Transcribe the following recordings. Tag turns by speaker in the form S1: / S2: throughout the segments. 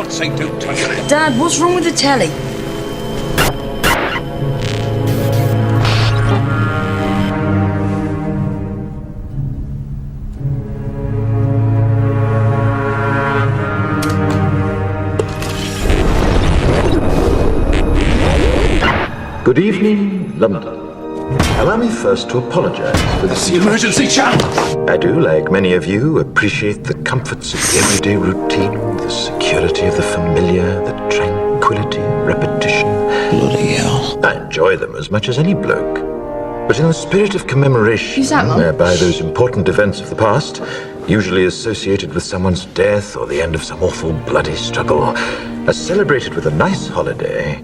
S1: God's sake, don't touch it.
S2: Dad, what's wrong with the telly?
S3: Good evening, London. Allow me first to apologize for this.
S1: The emergency channel!
S3: I do, like many of you, appreciate the comforts of the everyday routine, the security of the familiar, the tranquility of repetition.
S1: Bloody hell.
S3: I enjoy them as much as any bloke. But in the spirit of commemoration,
S2: Who's that, Mum?
S3: whereby those important events of the past, usually associated with someone's death or the end of some awful bloody struggle, are celebrated with a nice holiday,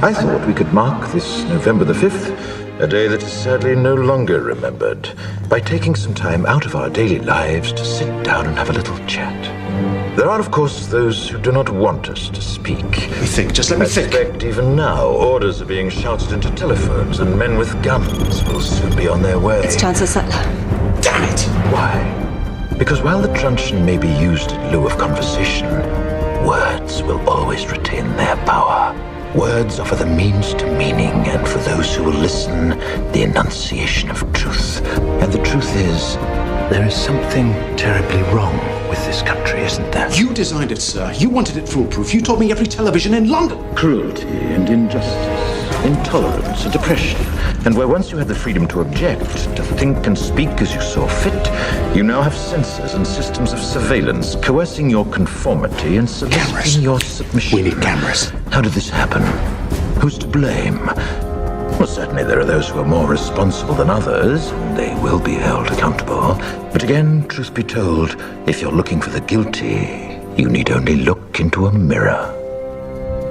S3: I thought we could mark this November the 5th, a day that is sadly no longer remembered, by taking some time out of our daily lives to sit down and have a little chat. There are, of course, those who do not want us to speak.
S1: Just let me
S3: I suspect even now orders are being shouted into telephones and men with guns will soon be on their way.
S4: It's Chancellor Sattler.
S1: Damn it!
S3: Why? Because while the truncheon may be used in lieu of conversation, words will always retain their power. Words offer the means to meaning, and for those who will listen, the enunciation of truth. And the truth is, there is something terribly wrong with this country, isn't there?
S1: You designed it, sir. You wanted it foolproof. You told me every television in London.
S3: Cruelty and injustice, intolerance and oppression. And where once you had the freedom to object, to think and speak as you saw fit, you now have censors and systems of surveillance coercing your conformity and soliciting your submission.
S1: We need cameras.
S3: How did this happen? Who's to blame? Well, certainly there are those who are more responsible than others, and they will be held accountable. But again, truth be told, if you're looking for the guilty, you need only look into a mirror.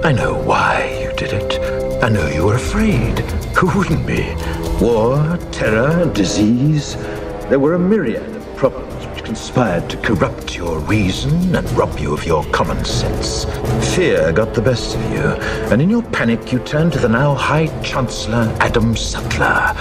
S3: I know why you did it. I know you were afraid. Who wouldn't be? War, terror, disease. There were a myriad of problems which conspired to corrupt your reason and rob you of your common sense. Fear got the best of you, and in your panic you turned to the now High Chancellor Adam Sattler.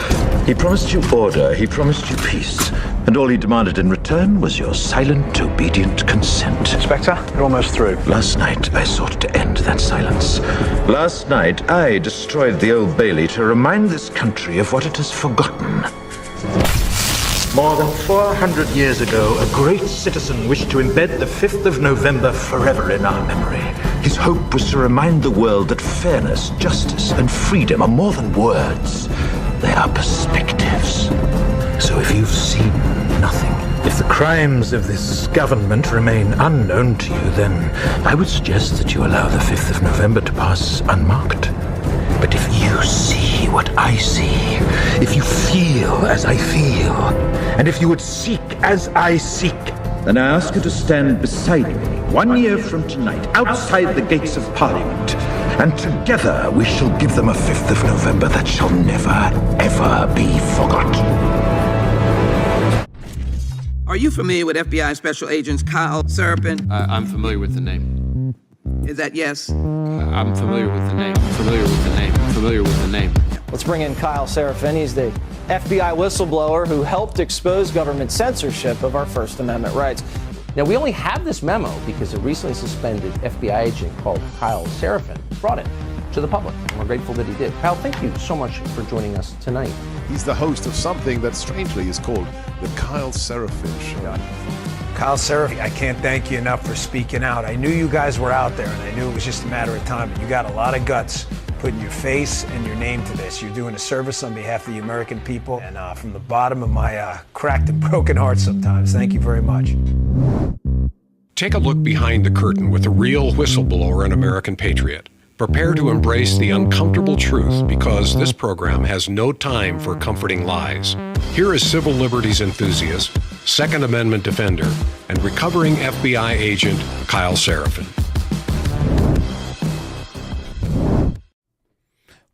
S3: He promised you order, he promised you peace, and all he demanded in return was your silent, obedient consent.
S5: Inspector, you're almost through.
S3: Last night, I sought to end that silence. Last night, I destroyed the Old Bailey to remind this country of what it has forgotten. More than 400 years ago, a great citizen wished to embed the 5th of November forever in our memory. His hope was to remind the world that fairness, justice, and freedom are more than words. They are perspectives. So if you've seen nothing, if the crimes of this government remain unknown to you, then I would suggest that you allow the 5th of November to pass unmarked. But if you see what I see, if you feel as I feel, and if you would seek as I seek, then I ask you to stand beside me 1 year from tonight, outside the gates of Parliament, and together we shall give them a 5th of November that shall never, ever be forgotten.
S6: Are you familiar with FBI Special Agents Kyle Serapin?
S7: I'm familiar with the name.
S6: Is that yes?
S7: I'm familiar with the name. Familiar with the name.
S5: Let's bring in Kyle Serapin. He's the FBI whistleblower who helped expose government censorship of our First Amendment rights. Now, we only have this memo because a recently suspended FBI agent called Kyle Serapin brought it to the public. And we're grateful that he did. Kyle, thank you so much for joining us tonight.
S8: He's the host of something that strangely is called the Kyle Serapin Show.
S9: Kyle Serapin, I can't thank you enough for speaking out. I knew you guys were out there, and I knew it was just a matter of time, but you got a lot of guts putting your face and your name to this. You're doing a service on behalf of the American people, and from the bottom of my cracked and broken heart sometimes, thank you very much.
S10: Take a look behind the curtain with a real whistleblower and American patriot. Prepare to embrace the uncomfortable truth because this program has no time for comforting lies. Here is civil liberties enthusiast, Second Amendment defender, and recovering FBI agent Kyle Serapin.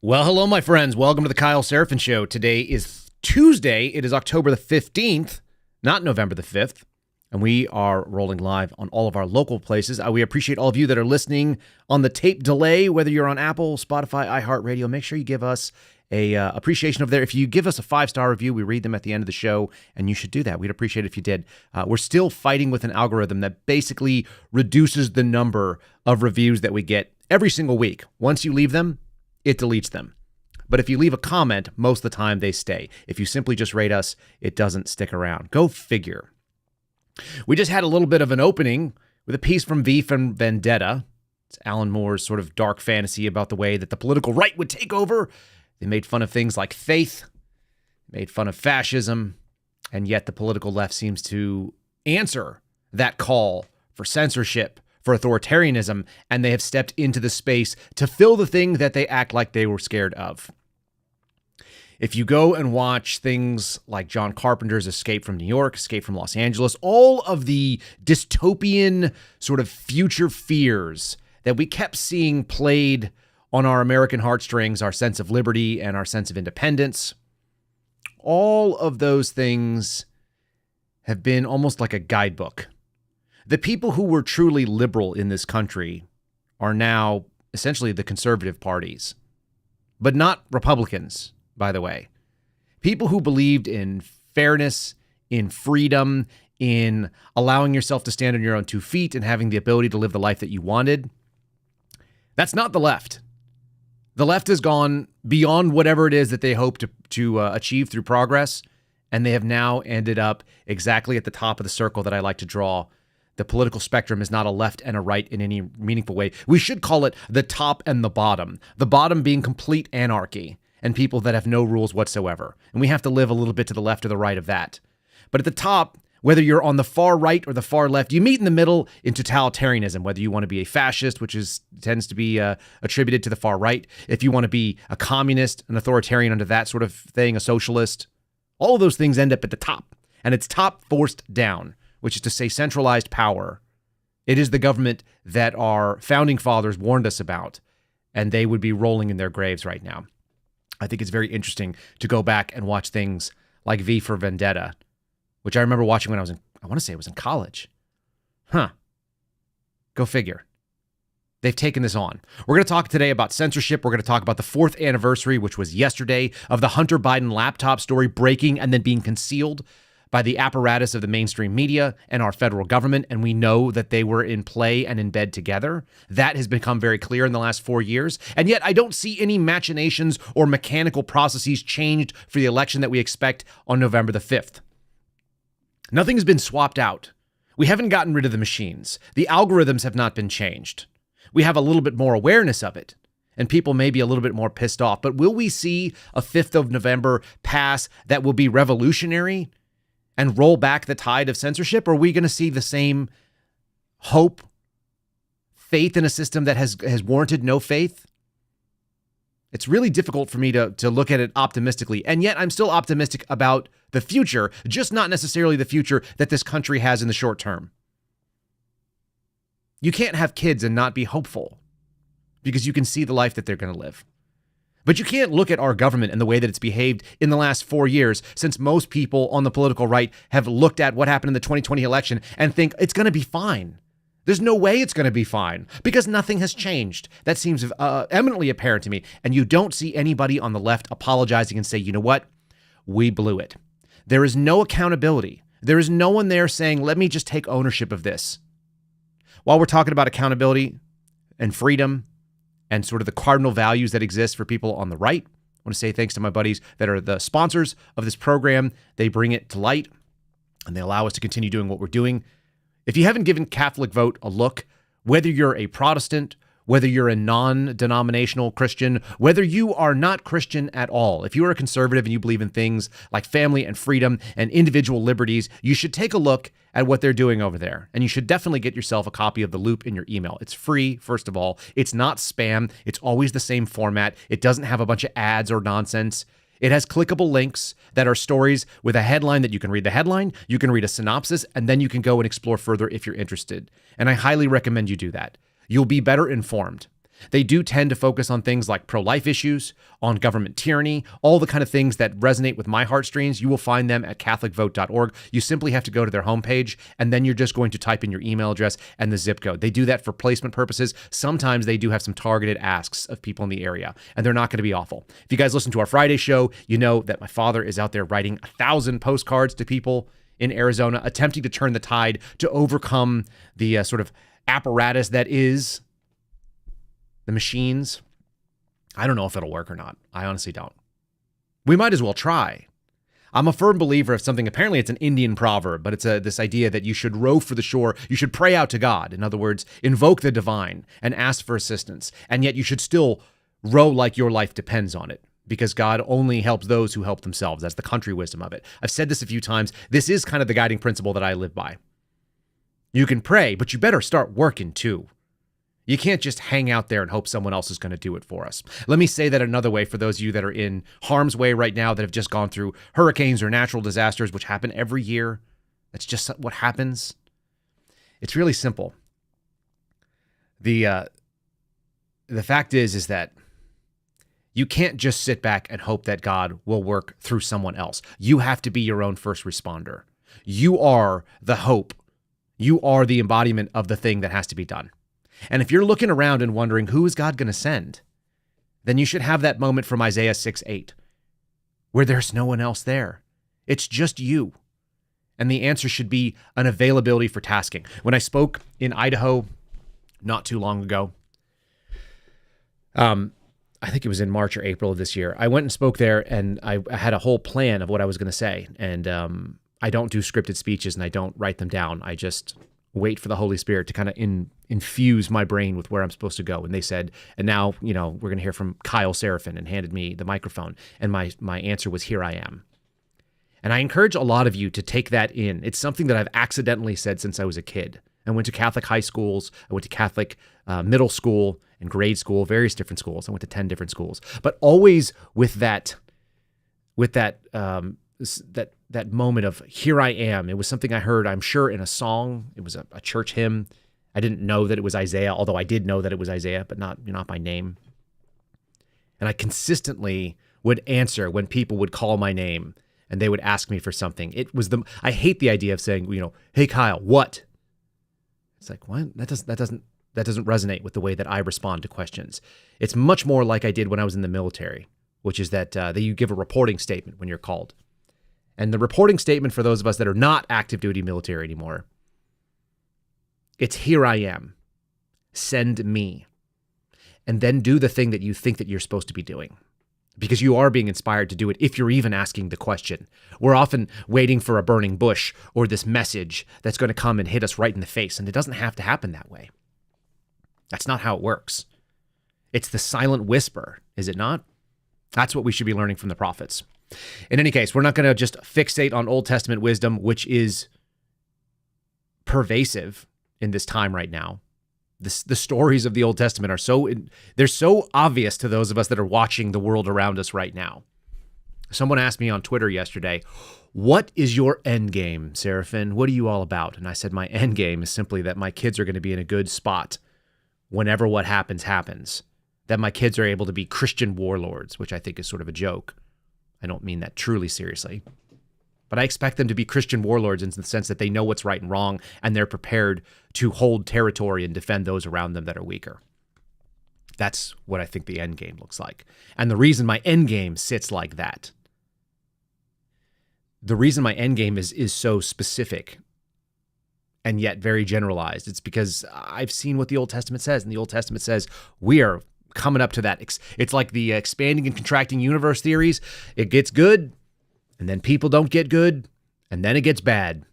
S11: Well, hello, my friends. Welcome to the Kyle Serapin Show. Today is Tuesday. It is October the 15th, not November the 5th. And we are rolling live on all of our local places. We appreciate all of you that are listening on the tape delay, whether you're on Apple, Spotify, iHeartRadio. Make sure you give us appreciation over there. If you give us a 5-star review, we read them at the end of the show, and you should do that. We'd appreciate it if you did. We're still fighting with an algorithm that basically reduces the number of reviews that we get every single week. Once you leave them, it deletes them. But if you leave a comment, most of the time they stay. If you simply just rate us, it doesn't stick around. Go figure. We just had a little bit of an opening with a piece from V for Vendetta. It's Alan Moore's sort of dark fantasy about the way that the political right would take over. They made fun of things like faith, made fun of fascism, and yet the political left seems to answer that call for censorship, for authoritarianism, and they have stepped into the space to fill the thing that they act like they were scared of. If you go and watch things like John Carpenter's Escape from New York, Escape from Los Angeles, all of the dystopian sort of future fears that we kept seeing played on our American heartstrings, our sense of liberty and our sense of independence, all of those things have been almost like a guidebook. The people who were truly liberal in this country are now essentially the conservative parties, but not Republicans, by the way. People who believed in fairness, in freedom, in allowing yourself to stand on your own 2 feet and having the ability to live the life that you wanted. That's not the left. The left has gone beyond whatever it is that they hope to achieve through progress, and they have now ended up exactly at the top of the circle that I like to draw. The political spectrum is not a left and a right in any meaningful way. We should call it the top and the bottom being complete anarchy and people that have no rules whatsoever. And we have to live a little bit to the left or the right of that. But at the top, whether you're on the far right or the far left, you meet in the middle in totalitarianism, whether you want to be a fascist, which tends to be attributed to the far right, if you want to be a communist, an authoritarian under that sort of thing, a socialist, all of those things end up at the top. And it's top forced down, which is to say centralized power. It is the government that our founding fathers warned us about, and they would be rolling in their graves right now. I think it's very interesting to go back and watch things like V for Vendetta, which I remember watching when I want to say it was in college. Go figure. They've taken this on. We're going to talk today about censorship. We're going to talk about the 4th anniversary, which was yesterday, of the Hunter Biden laptop story breaking and then being concealed by the apparatus of the mainstream media and our federal government, and we know that they were in play and in bed together. That has become very clear in the last 4 years, and yet I don't see any machinations or mechanical processes changed for the election that we expect on November the 5th. Nothing has been swapped out. We haven't gotten rid of the machines. The algorithms have not been changed. We have a little bit more awareness of it, and people may be a little bit more pissed off, but will we see a 5th of November pass that will be revolutionary and roll back the tide of censorship? Or are we going to see the same hope, faith in a system that has warranted no faith? It's really difficult for me to look at it optimistically, and yet I'm still optimistic about the future, just not necessarily the future that this country has in the short term. You can't have kids and not be hopeful because you can see the life that they're going to live. But you can't look at our government and the way that it's behaved in the last 4 years, since most people on the political right have looked at what happened in the 2020 election and think it's going to be fine. There's no way it's going to be fine because nothing has changed. That seems eminently apparent to me. And you don't see anybody on the left apologizing and say, you know what? We blew it. There is no accountability. There is no one there saying, let me just take ownership of this. While we're talking about accountability and freedom and sort of the cardinal values that exist for people on the right, I want to say thanks to my buddies that are the sponsors of this program. They bring it to light and they allow us to continue doing what we're doing. If you haven't given Catholic Vote a look, whether you're a Protestant, whether you're a non-denominational Christian, whether you are not Christian at all, if you are a conservative and you believe in things like family and freedom and individual liberties, you should take a look at what they're doing over there. And you should definitely get yourself a copy of The Loop in your email. It's free, first of all. It's not spam. It's always the same format. It doesn't have a bunch of ads or nonsense. It has clickable links that are stories with a headline that you can read the headline, you can read a synopsis, and then you can go and explore further if you're interested. And I highly recommend you do that. You'll be better informed. They do tend to focus on things like pro-life issues, on government tyranny, all the kind of things that resonate with my heartstrings. You will find them at catholicvote.org. You simply have to go to their homepage, and then you're just going to type in your email address and the zip code. They do that for placement purposes. Sometimes they do have some targeted asks of people in the area, and they're not going to be awful. If you guys listen to our Friday show, you know that my father is out there writing 1,000 postcards to people in Arizona, attempting to turn the tide to overcome the sort of apparatus that is the machines. I don't know if it'll work or not. I honestly don't. We might as well try. I'm a firm believer of something. Apparently it's an Indian proverb, but it's this idea that you should row for the shore. You should pray out to God. In other words, invoke the divine and ask for assistance. And yet you should still row like your life depends on it, because God only helps those who help themselves. That's the country wisdom of it. I've said this a few times. This is kind of the guiding principle that I live by. You can pray, but you better start working too. You can't just hang out there and hope someone else is going to do it for us. Let me say that another way for those of you that are in harm's way right now, that have just gone through hurricanes or natural disasters, which happen every year. That's just what happens. It's really simple. The fact is that you can't just sit back and hope that God will work through someone else. You have to be your own first responder. You are the hope. You are the embodiment of the thing that has to be done. And if you're looking around and wondering, who is God going to send? Then you should have that moment from Isaiah 6:8, where there's no one else there. It's just you. And the answer should be an availability for tasking. When I spoke in Idaho not too long ago, I think it was in March or April of this year, I went and spoke there, and I had a whole plan of what I was going to say. And I don't do scripted speeches, and I don't write them down. I just wait for the Holy Spirit to kind of infuse my brain with where I'm supposed to go. And they said, and now, we're going to hear from Kyle Seraphin, and handed me the microphone. And my answer was, here I am. And I encourage a lot of you to take that in. It's something that I've accidentally said since I was a kid. I went to Catholic high schools. I went to Catholic middle school and grade school, various different schools. I went to 10 different schools, but always with that moment of here I am. It was something I heard, I'm sure, in a song. It was a church hymn. I didn't know that it was Isaiah, although I did know that it was Isaiah, but not by name. And I consistently would answer when people would call my name and they would ask me for something. I hate the idea of saying, hey Kyle, what? It's like, what? That doesn't resonate with the way that I respond to questions. It's much more like I did when I was in the military, which is that you give a reporting statement when you're called. And the reporting statement for those of us that are not active duty military anymore, it's here I am. Send me. And then do the thing that you think that you're supposed to be doing, because you are being inspired to do it if you're even asking the question. We're often waiting for a burning bush or this message that's going to come and hit us right in the face, and it doesn't have to happen that way. That's not how it works. It's the silent whisper, is it not? That's what we should be learning from the prophets. In any case, we're not going to just fixate on Old Testament wisdom, which is pervasive in this time right now. The stories of the Old Testament they're so obvious to those of us that are watching the world around us right now. Someone asked me on Twitter yesterday, what is your end game, Seraphin? What are you all about? And I said, my end game is simply that my kids are going to be in a good spot whenever what happens, that my kids are able to be Christian warlords, which I think is sort of a joke. I don't mean that truly seriously. But I expect them to be Christian warlords in the sense that they know what's right and wrong, and they're prepared to hold territory and defend those around them that are weaker. That's what I think the end game looks like. And the reason my end game sits like that, the reason my end game is so specific and yet very generalized, it's because I've seen what the Old Testament says, and the Old Testament says we are coming up to that. It's like the expanding and contracting universe theories. It gets good, and then people don't get good, and then it gets bad.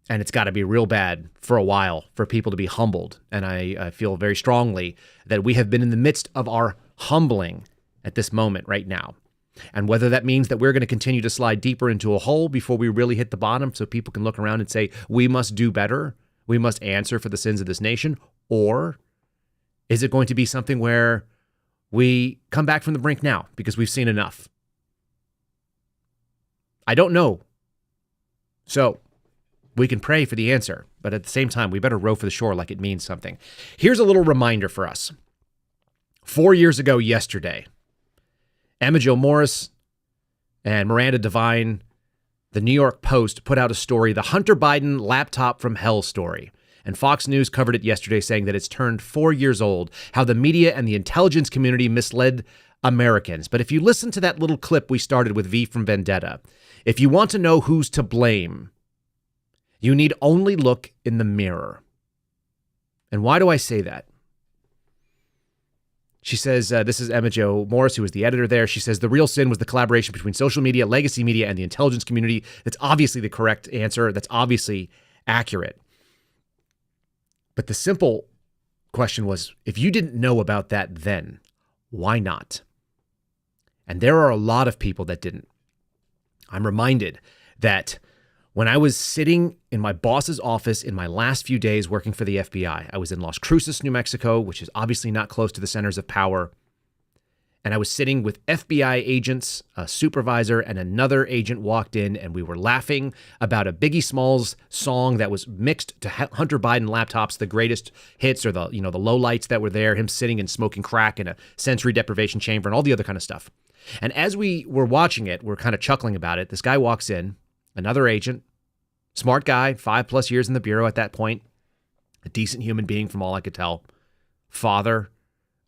S11: And it's got to be real bad for a while for people to be humbled. And I feel very strongly that we have been in the midst of our humbling at this moment right now. And whether that means that we're going to continue to slide deeper into a hole before we really hit the bottom so people can look around and say, we must do better, we must answer for the sins of this nation, or is it going to be something where we come back from the brink now because we've seen enough? I don't know. So we can pray for the answer, but at the same time, we better row for the shore like it means something. Here's a little reminder for us. 4 years ago yesterday, Emma Jo Morris and Miranda Devine, the New York Post, put out a story, the Hunter Biden laptop from hell story. And Fox News covered it yesterday, saying that it's turned 4 years old, how the media and the intelligence community misled Americans. But if you listen to that little clip we started with V from Vendetta, if you want to know who's to blame, you need only look in the mirror. And why do I say that? She says, this is Emma Jo Morris, who was the editor there. She says, the real sin was the collaboration between social media, legacy media, and the intelligence community. That's obviously the correct answer. That's obviously accurate. But the simple question was, if you didn't know about that then, why not? And there are a lot of people that didn't. I'm reminded that when I was sitting in my boss's office in my last few days working for the FBI, I was in Las Cruces, New Mexico, which is obviously not close to the centers of power. And I was sitting with FBI agents, a supervisor, and another agent walked in, and we were laughing about a Biggie Smalls song that was mixed to Hunter Biden laptops, the greatest hits or the lowlights that were there, him sitting and smoking crack in a sensory deprivation chamber and all the other kind of stuff. And as we were watching it, we're kind of chuckling about it. This guy walks in, another agent, smart guy, 5+ years in the Bureau at that point, a decent human being from all I could tell, father,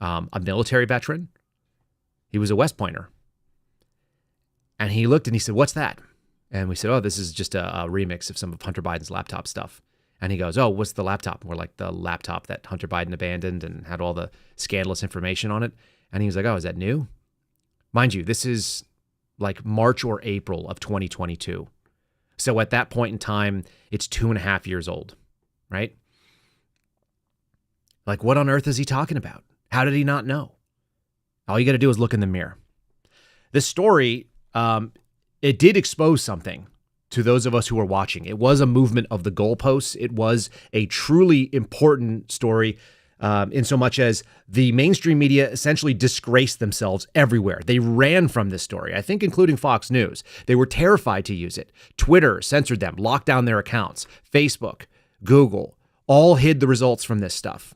S11: a military veteran. He was a West Pointer. And he looked and he said, what's that? And we said, oh, this is just a remix of some of Hunter Biden's laptop stuff. And he goes, oh, what's the laptop? And we're like, the laptop that Hunter Biden abandoned and had all the scandalous information on it. And he was like, oh, is that new? Mind you, this is like March or April of 2022. So at that point in time, it's 2.5 years old, right? Like, what on earth is he talking about? How did he not know? All you got to do is look in the mirror. This story, it did expose something to those of us who were watching. It was a movement of the goalposts. It was a truly important story in so much as the mainstream media essentially disgraced themselves everywhere. They ran from this story, I think including Fox News. They were terrified to use it. Twitter censored them, locked down their accounts. Facebook, Google, all hid the results from this stuff.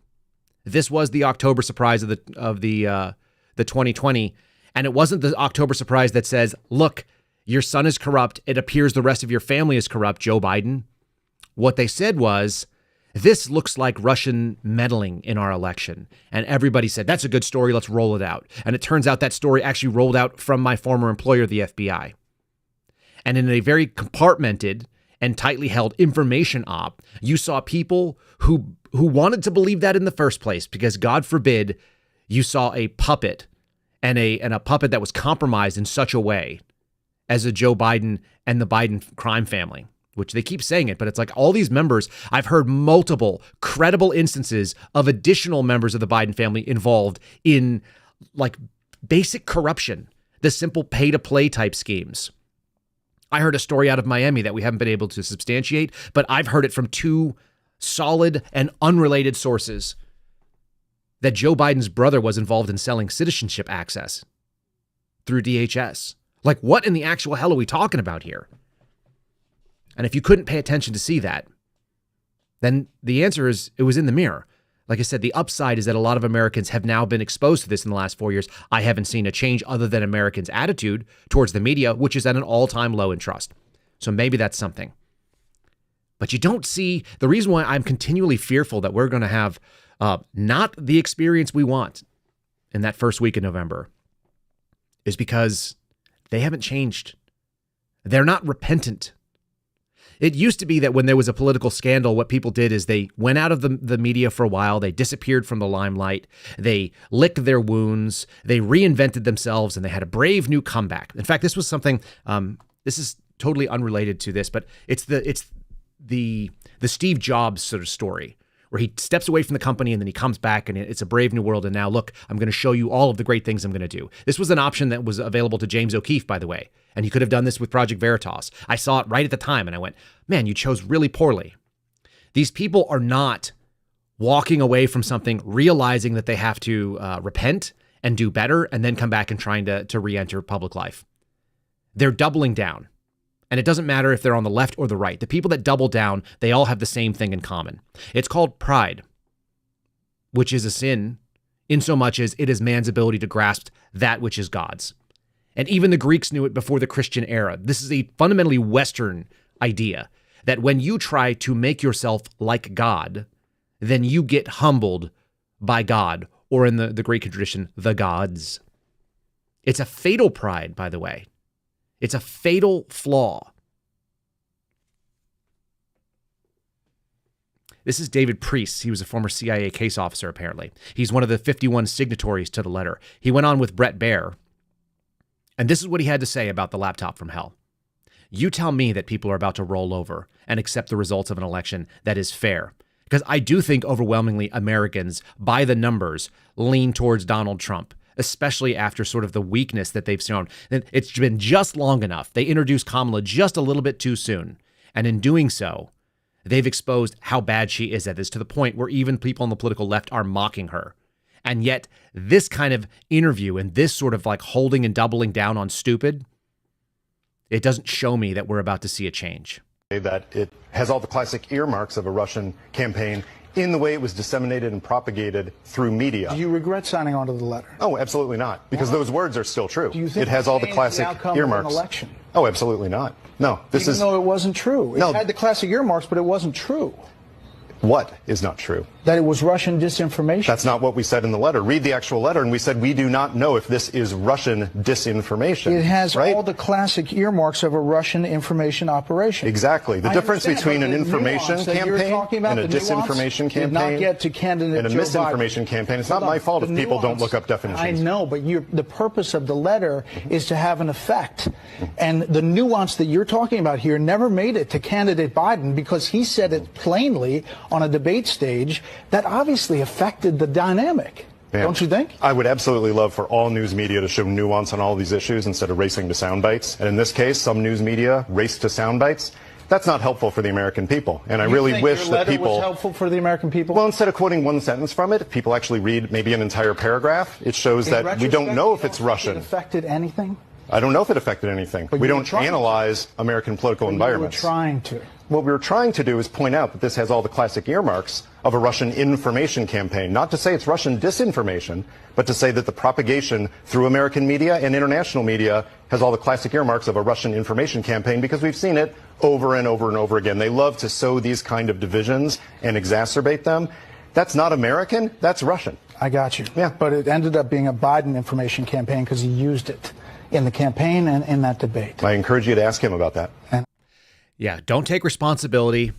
S11: This was the October surprise of the 2020. And it wasn't the October surprise that says, look, your son is corrupt. It appears the rest of your family is corrupt, Joe Biden. What they said was, this looks like Russian meddling in our election. And everybody said, that's a good story. Let's roll it out. And it turns out that story actually rolled out from my former employer, the FBI. And in a very compartmented and tightly held information op, you saw people who wanted to believe that in the first place, because God forbid you saw a puppet and a puppet that was compromised in such a way as a Joe Biden and the Biden crime family, which they keep saying it, but it's like all these members, I've heard multiple credible instances of additional members of the Biden family involved in like basic corruption, the simple pay to play type schemes. I heard a story out of Miami that we haven't been able to substantiate, but I've heard it from two solid and unrelated sources that Joe Biden's brother was involved in selling citizenship access through DHS. Like, what in the actual hell are we talking about here? And if you couldn't pay attention to see that, then the answer is it was in the mirror. Like I said, the upside is that a lot of Americans have now been exposed to this in the last 4 years. I haven't seen a change other than Americans' attitude towards the media, which is at an all-time low in trust. So maybe that's something. But you don't see the reason why I'm continually fearful that we're going to have not the experience we want in that first week of November is because they haven't changed. They're not repentant. It used to be that when there was a political scandal, what people did is they went out of the media for a while. They disappeared from the limelight. They licked their wounds. They reinvented themselves, and they had a brave new comeback. In fact, this was something, this is totally unrelated to this, but it's the Steve Jobs sort of story, where he steps away from the company and then he comes back and it's a brave new world. And now, look, I'm going to show you all of the great things I'm going to do. This was an option that was available to James O'Keefe, by the way. And he could have done this with Project Veritas. I saw it right at the time and I went, man, you chose really poorly. These people are not walking away from something, realizing that they have to repent and do better and then come back and trying to re-enter public life. They're doubling down. And it doesn't matter if they're on the left or the right. The people that double down, they all have the same thing in common. It's called pride, which is a sin insomuch as it is man's ability to grasp that which is God's. And even the Greeks knew it before the Christian era. This is a fundamentally Western idea that when you try to make yourself like God, then you get humbled by God, or in the Greek tradition, the gods. It's a fatal pride, by the way. It's a fatal flaw. This is David Priest. He was a former CIA case officer, apparently. He's one of the 51 signatories to the letter. He went on with Brett Baer, and this is what he had to say about the laptop from hell. You tell me that people are about to roll over and accept the results of an election that is fair. Because I do think overwhelmingly Americans, by the numbers, lean towards Donald Trump, especially after sort of the weakness that they've shown. It's been just long enough. They introduced Kamala just a little bit too soon. And in doing so, they've exposed how bad she is at this, to the point where even people on the political left are mocking her. And yet this kind of interview and this sort of like holding and doubling down on stupid, it doesn't show me that we're about to see a change.
S2: That it has all the classic earmarks of a Russian campaign in the way it was disseminated and propagated through media.
S4: Do you regret signing on to the letter?
S2: Oh, absolutely not, because those words are still true.
S4: Do you think
S2: it has all the classic earmarks?
S4: Of an election?
S2: Oh, absolutely not. No,
S4: Even though it wasn't true. It had the classic earmarks, but it wasn't true.
S2: What is not true?
S4: That it was Russian disinformation.
S2: That's not what we said in the letter. Read the actual letter, and we said we do not know if this is Russian disinformation.
S4: It has
S2: right?
S4: all the classic earmarks of a Russian information operation.
S2: Exactly. The difference between an information campaign and a disinformation campaign
S4: not get to candidate
S2: and a
S4: Joe
S2: misinformation
S4: Biden.
S2: campaign. It's not my fault if people don't look up definitions.
S4: I know, but the purpose of the letter is to have an effect. And the nuance that you're talking about here never made it to candidate Biden, because he said it plainly on a debate stage that obviously affected the dynamic. Yeah. Don't you think?
S2: I would absolutely love for all news media to show nuance on all these issues instead of racing to sound bites. And in this case, some news media race to sound bites. That's not helpful for the American people. And I really wish that people.
S4: Was helpful for the American people?
S2: Well, instead of quoting one sentence from it, if people actually read maybe an entire paragraph, it shows that we don't know if it's Russian.
S4: It affected anything?
S2: I don't know if it affected anything.
S4: But
S2: we don't analyze American political environments.
S4: We were trying to.
S2: What we were trying to do is point out that this has all the classic earmarks of a Russian information campaign. Not to say it's Russian disinformation, but to say that the propagation through American media and international media has all the classic earmarks of a Russian information campaign, because we've seen it over and over and over again. They love to sow these kind of divisions and exacerbate them. That's not American, that's Russian.
S4: I got you.
S2: Yeah.
S4: But it ended up being a Biden information campaign because he used it in the campaign and in that debate.
S2: I encourage you to ask him about that.
S11: Yeah, don't take responsibility.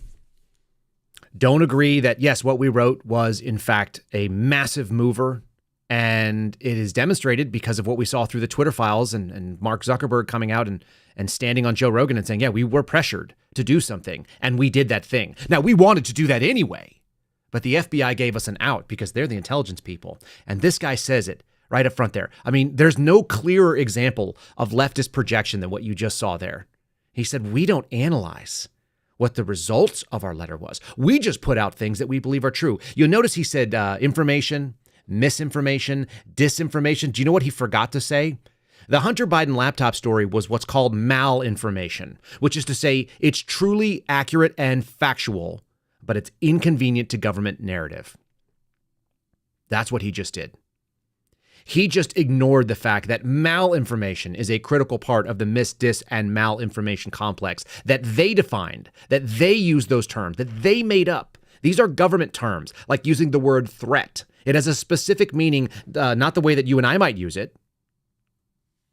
S11: Don't agree that, yes, what we wrote was, in fact, a massive mover. And it is demonstrated because of what we saw through the Twitter files and Mark Zuckerberg coming out and standing on Joe Rogan and saying, yeah, we were pressured to do something. And we did that thing. Now, we wanted to do that anyway. But the FBI gave us an out because they're the intelligence people. And this guy says it right up front there. I mean, there's no clearer example of leftist projection than what you just saw there. He said, we don't analyze what the results of our letter was. We just put out things that we believe are true. You'll notice he said information, misinformation, disinformation. Do you know what he forgot to say? The Hunter Biden laptop story was what's called malinformation, which is to say it's truly accurate and factual, but it's inconvenient to government narrative. That's what he just did. He just ignored the fact that malinformation is a critical part of the mis, dis, and malinformation complex that they defined, that they used those terms, that they made up. These are government terms, like using the word threat. It has a specific meaning, not the way that you and I might use it.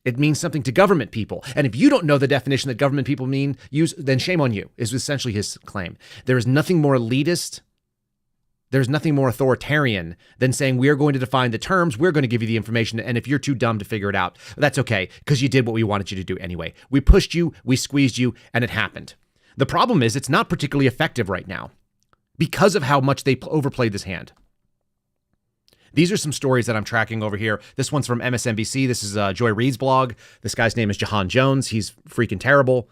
S11: It means something to government people. And if you don't know the definition that government people use, then shame on you, is essentially his claim. There is nothing more elitist. There's nothing more authoritarian than saying we are going to define the terms, we're going to give you the information, and if you're too dumb to figure it out, that's okay, because you did what we wanted you to do anyway. We pushed you, we squeezed you, and it happened. The problem is it's not particularly effective right now because of how much they overplayed this hand. These are some stories that I'm tracking over here. This one's from MSNBC. This is Joy Reid's blog. This guy's name is Jahan Jones. He's freaking terrible,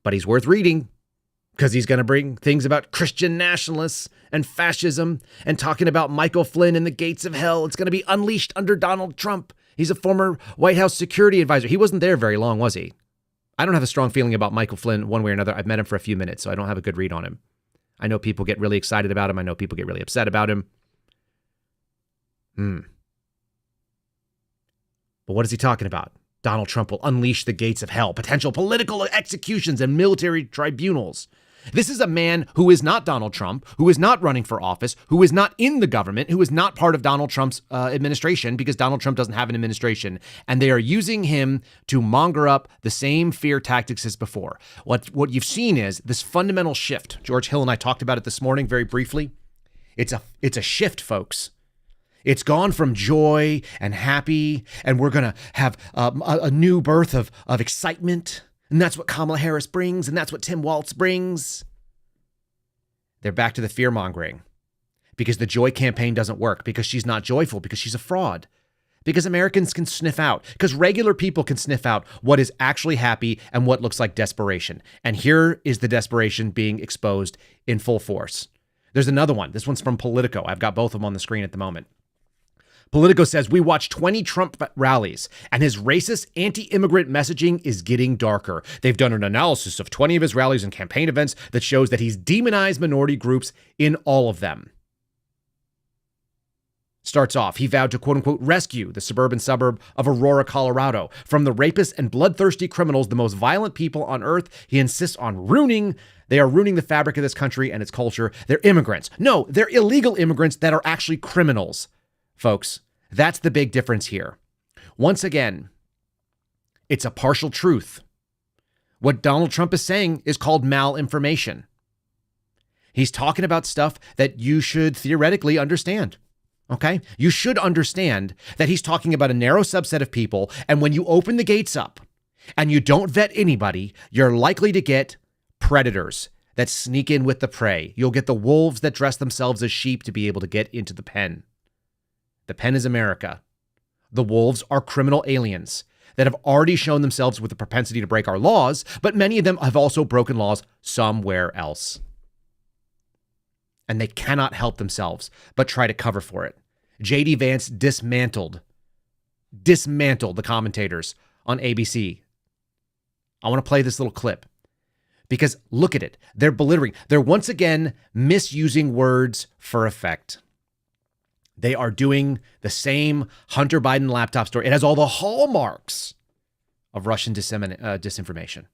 S11: but he's worth reading, because he's going to bring things about Christian nationalists and fascism and talking about Michael Flynn and the gates of hell. It's going to be unleashed under Donald Trump. He's a former White House security advisor. He wasn't there very long, was he? I don't have a strong feeling about Michael Flynn one way or another. I've met him for a few minutes, so I don't have a good read on him. I know people get really excited about him. I know people get really upset about him. But what is he talking about? Donald Trump will unleash the gates of hell, potential political executions and military tribunals. This is a man who is not Donald Trump, who is not running for office, who is not in the government, who is not part of Donald Trump's administration, because Donald Trump doesn't have an administration. And they are using him to monger up the same fear tactics as before. What you've seen is this fundamental shift. George Hill and I talked about it this morning very briefly. It's a shift, folks. It's gone from joy and happy, and we're going to have a new birth of excitement. And that's what Kamala Harris brings, and that's what Tim Waltz brings. They're back to the fear-mongering because the joy campaign doesn't work, because she's not joyful, because she's a fraud, because Americans can sniff out, because regular people can sniff out what is actually happy and what looks like desperation. And here is the desperation being exposed in full force. There's another one. This one's from Politico. I've got both of them on the screen at the moment. Politico says, we watched 20 Trump rallies, and his racist anti-immigrant messaging is getting darker. They've done an analysis of 20 of his rallies and campaign events that shows that he's demonized minority groups in all of them. Starts off, he vowed to quote-unquote rescue the suburban suburb of Aurora, Colorado from the rapists and bloodthirsty criminals, the most violent people on earth. He insists on they are ruining the fabric of this country and its culture. They're immigrants. No, they're illegal immigrants that are actually criminals. Folks, that's the big difference here. Once again, it's a partial truth. What Donald Trump is saying is called malinformation. He's talking about stuff that you should theoretically understand. Okay? You should understand that he's talking about a narrow subset of people, and when you open the gates up and you don't vet anybody, you're likely to get predators that sneak in with the prey. You'll get the wolves that dress themselves as sheep to be able to get into the pen. The pen is America. The wolves are criminal aliens that have already shown themselves with a propensity to break our laws, but many of them have also broken laws somewhere else. And they cannot help themselves but try to cover for it. J.D. Vance dismantled the commentators on ABC. I want to play this little clip because look at it. They're belittling. They're once again misusing words for effect. They are doing the same Hunter Biden laptop story. It has all the hallmarks of Russian disinformation.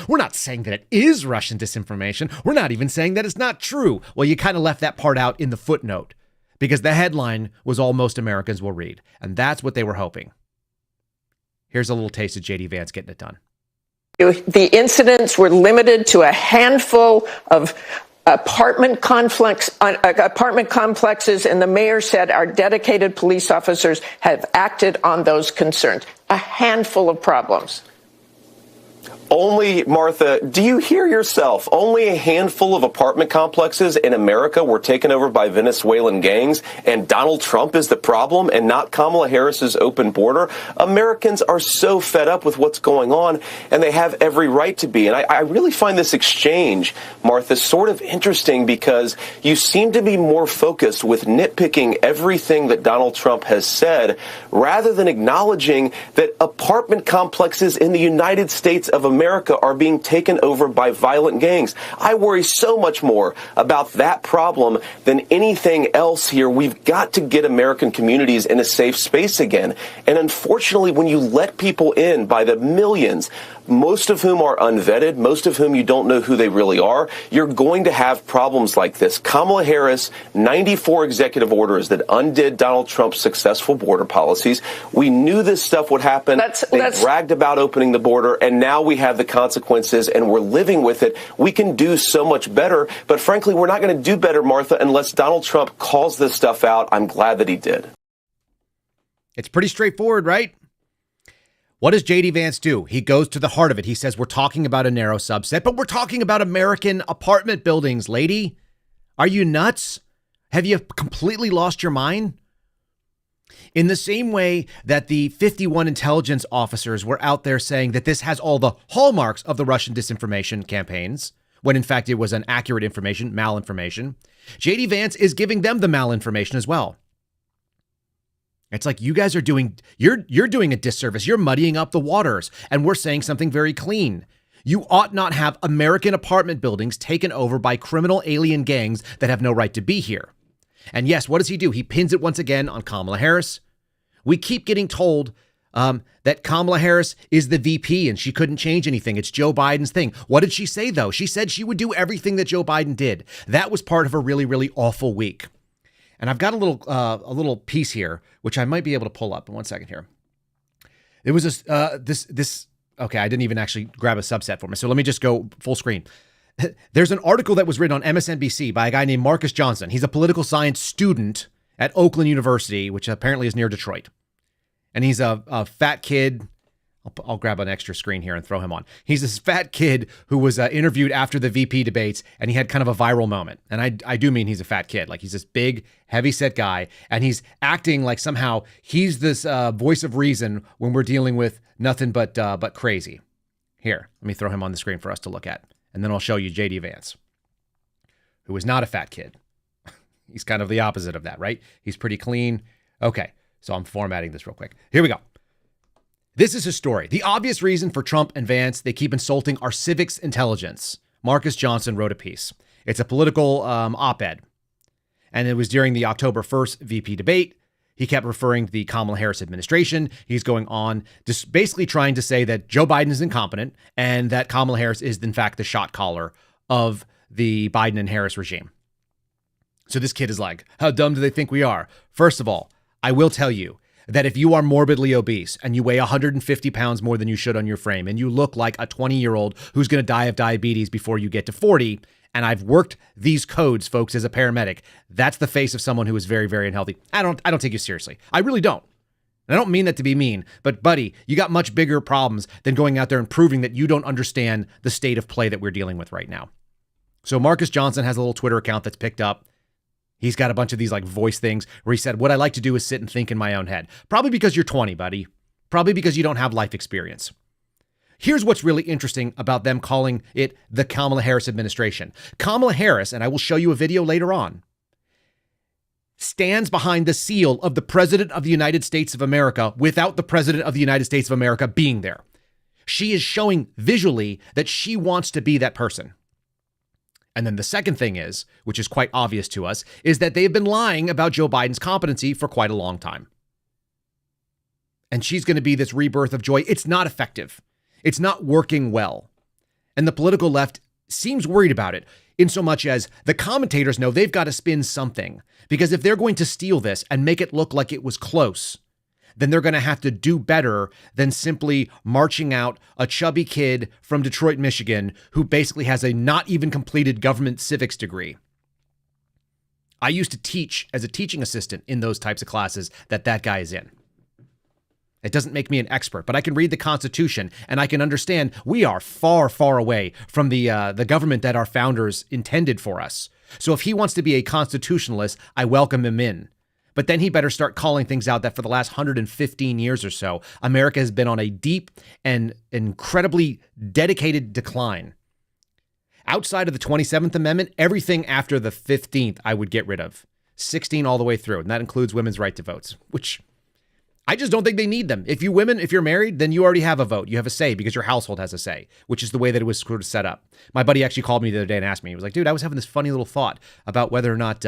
S11: We're not saying that it is Russian disinformation. We're not even saying that it's not true. Well, you kind of left that part out in the footnote because the headline was all most Americans will read. And that's what they were hoping. Here's a little taste of J.D. Vance getting it done.
S12: The incidents were limited to a handful of apartment complexes, and the mayor said our dedicated police officers have acted on those concerns. A handful of problems.
S13: Only, Martha, do you hear yourself? Only a handful of apartment complexes in America were taken over by Venezuelan gangs, and Donald Trump is the problem and not Kamala Harris's open border? Americans are so fed up with what's going on, and they have every right to be. And I really find this exchange, Martha, sort of interesting because you seem to be more focused with nitpicking everything that Donald Trump has said rather than acknowledging that apartment complexes in the United States of America are being taken over by violent gangs. I worry so much more about that problem than anything else here. We've got to get American communities in a safe space again. And unfortunately, when you let people in by the millions, most of whom are unvetted, most of whom you don't know who they really are, you're going to have problems like this. Kamala Harris, 94 executive orders that undid Donald Trump's successful border policies. We knew this stuff would happen. They bragged about opening the border, and now we have the consequences, and we're living with it. We can do so much better, but frankly, we're not going to do better, Martha, unless Donald Trump calls this stuff out. I'm glad that he did.
S11: It's pretty straightforward, right? What does J.D. Vance do? He goes to the heart of it. He says, we're talking about a narrow subset, but we're talking about American apartment buildings, lady. Are you nuts? Have you completely lost your mind? In the same way that the 51 intelligence officers were out there saying that this has all the hallmarks of the Russian disinformation campaigns, when in fact it was an accurate information, malinformation, J.D. Vance is giving them the malinformation as well. It's like you guys are doing, you're doing a disservice. You're muddying up the waters, and we're saying something very clean. You ought not have American apartment buildings taken over by criminal alien gangs that have no right to be here. And yes, what does he do? He pins it once again on Kamala Harris. We keep getting told that Kamala Harris is the VP and she couldn't change anything. It's Joe Biden's thing. What did she say, though? She said she would do everything that Joe Biden did. That was part of a really, really awful week. And I've got a little piece here, which I might be able to pull up. 1 second here. It was this. Okay, I didn't even actually grab a subset for me. So let me just go full screen. There's an article that was written on MSNBC by a guy named Marcus Johnson. He's a political science student at Oakland University, which apparently is near Detroit. And he's a fat kid. I'll grab an extra screen here and throw him on. He's this fat kid who was interviewed after the VP debates, and he had kind of a viral moment. And I do mean he's a fat kid. Like, he's this big, heavy-set guy, and he's acting like somehow he's this voice of reason when we're dealing with nothing but crazy. Here, let me throw him on the screen for us to look at. And then I'll show you J.D. Vance, who is not a fat kid. He's kind of the opposite of that, right? He's pretty clean. Okay, so I'm formatting this real quick. Here we go. This is his story. The obvious reason for Trump and Vance, they keep insulting our civics intelligence. Marcus Johnson wrote a piece. It's a political op-ed. And it was during the October 1st VP debate. He kept referring to the Kamala Harris administration. He's going on just basically trying to say that Joe Biden is incompetent and that Kamala Harris is, in fact, the shot caller of the Biden and Harris regime. So this kid is like, how dumb do they think we are? First of all, I will tell you that if you are morbidly obese and you weigh 150 pounds more than you should on your frame and you look like a 20-year-old who's going to die of diabetes before you get to 40, and I've worked these codes, folks, as a paramedic, that's the face of someone who is very, very unhealthy. I don't take you seriously. I really don't. And I don't mean that to be mean, but buddy, you got much bigger problems than going out there and proving that you don't understand the state of play that we're dealing with right now. So Marcus Johnson has a little Twitter account that's picked up. He's got a bunch of these like voice things where he said, what I like to do is sit and think in my own head. Probably because you're 20, buddy. Probably because you don't have life experience. Here's what's really interesting about them calling it the Kamala Harris administration. Kamala Harris, and I will show you a video later on, stands behind the seal of the President of the United States of America without the President of the United States of America being there. She is showing visually that she wants to be that person. And then the second thing is, which is quite obvious to us, is that they've been lying about Joe Biden's competency for quite a long time. And she's going to be this rebirth of joy. It's not effective. It's not working well. And the political left seems worried about it in so much as the commentators know they've got to spin something. Because if they're going to steal this and make it look like it was close, then they're going to have to do better than simply marching out a chubby kid from Detroit, Michigan, who basically has a not even completed government civics degree. I used to teach as a teaching assistant in those types of classes that guy is in. It doesn't make me an expert, but I can read the Constitution and I can understand we are far, far away from the government that our founders intended for us. So if he wants to be a constitutionalist, I welcome him in. But then he better start calling things out that for the last 115 years or so, America has been on a deep and incredibly dedicated decline. Outside of the 27th Amendment, everything after the 15th I would get rid of. 16 all the way through. And that includes women's right to votes, which I just don't think they need them. If you're married, then you already have a vote. You have a say because your household has a say, which is the way that it was sort of set up. My buddy actually called me the other day and asked me, he was like, dude, I was having this funny little thought about whether or not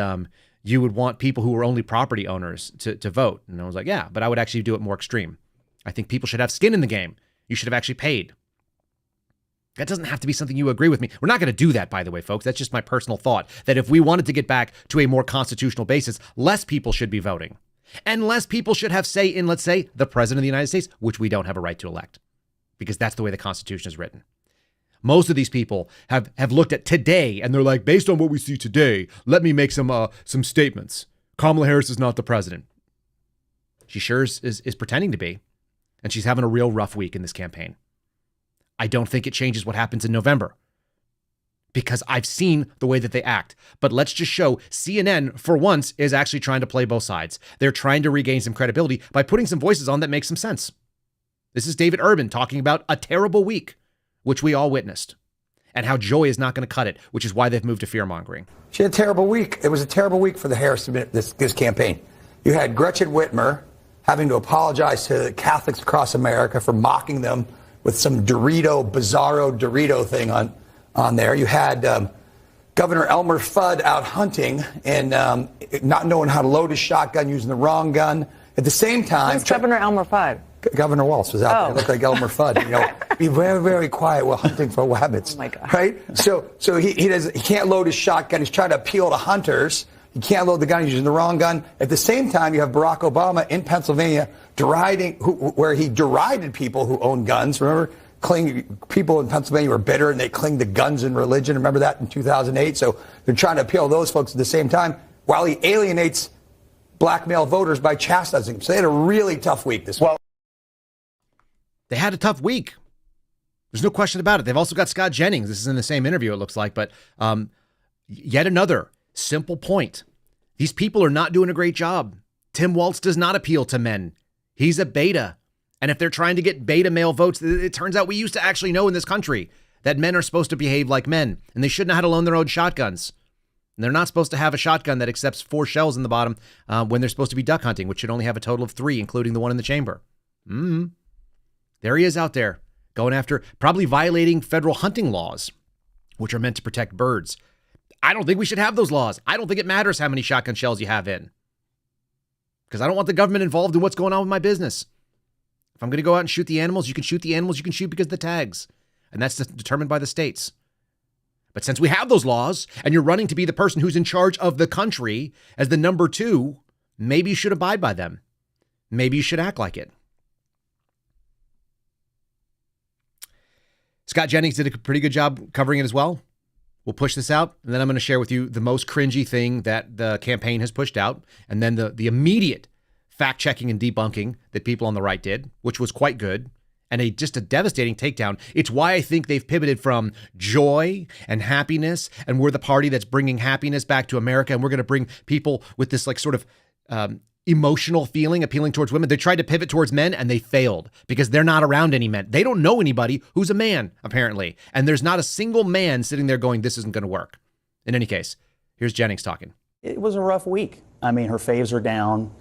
S11: you would want people who were only property owners to vote. And I was like, yeah, but I would actually do it more extreme. I think people should have skin in the game. You should have actually paid. That doesn't have to be something you agree with me. We're not going to do that, by the way, folks. That's just my personal thought, that if we wanted to get back to a more constitutional basis, less people should be voting. And less people should have say in, let's say, the President of the United States, which we don't have a right to elect, because that's the way the Constitution is written. Most of these people have looked at today and they're like, based on what we see today, let me make some statements. Kamala Harris is not the president. She sure is pretending to be. And she's having a real rough week in this campaign. I don't think it changes what happens in November because I've seen the way that they act. But let's just show CNN, for once, is actually trying to play both sides. They're trying to regain some credibility by putting some voices on that make some sense. This is David Urban talking about a terrible week, which we all witnessed, and how joy is not going to cut it, which is why they've moved to fear-mongering.
S14: She had a terrible week. It was a terrible week for the Harris this campaign. You had Gretchen Whitmer having to apologize to Catholics across America for mocking them with some bizarro Dorito thing on there. You had Governor Elmer Fudd out hunting not knowing how to load his shotgun, using the wrong gun. At the same time,
S15: Governor Elmer Fudd?
S14: Governor Waltz was out there. He looked like Elmer Fudd. Be very, very quiet while hunting for rabbits.
S15: Oh my God.
S14: Right? So he can't load his shotgun. He's trying to appeal to hunters. He can't load the gun. He's using the wrong gun. At the same time, you have Barack Obama in Pennsylvania where he derided people who own guns. Remember, people in Pennsylvania were bitter and they clinged to guns and religion. Remember that in 2008? So they're trying to appeal to those folks at the same time while he alienates black male voters by chastising them. So they had a really tough week this week.
S11: They had a tough week. There's no question about it. They've also got Scott Jennings. This is in the same interview, it looks like. But yet another simple point. These people are not doing a great job. Tim Waltz does not appeal to men. He's a beta. And if they're trying to get beta male votes, it turns out we used to actually know in this country that men are supposed to behave like men. And they shouldn't have had to loan their own shotguns. And they're not supposed to have a shotgun that accepts 4 shells in the bottom when they're supposed to be duck hunting, which should only have a total of 3, including the one in the chamber. There he is out there going after, probably violating federal hunting laws, which are meant to protect birds. I don't think we should have those laws. I don't think it matters how many shotgun shells you have in, because I don't want the government involved in what's going on with my business. If I'm going to go out and shoot the animals, you can shoot the animals you can shoot because of the tags. And that's determined by the states. But since we have those laws and you're running to be the person who's in charge of the country as the number 2, maybe you should abide by them. Maybe you should act like it. Scott Jennings did a pretty good job covering it as well. We'll push this out, and then I'm going to share with you the most cringy thing that the campaign has pushed out, and then the immediate fact-checking and debunking that people on the right did, which was quite good, and just a devastating takedown. It's why I think they've pivoted from joy and happiness, and we're the party that's bringing happiness back to America, and we're going to bring people with this like sort of emotional feeling appealing towards women. They tried to pivot towards men and they failed because they're not around any men. They don't know anybody who's a man, apparently. And there's not a single man sitting there going, this isn't going to work. In any case, here's Jennings talking.
S16: It was a rough week. I mean, her faves are down.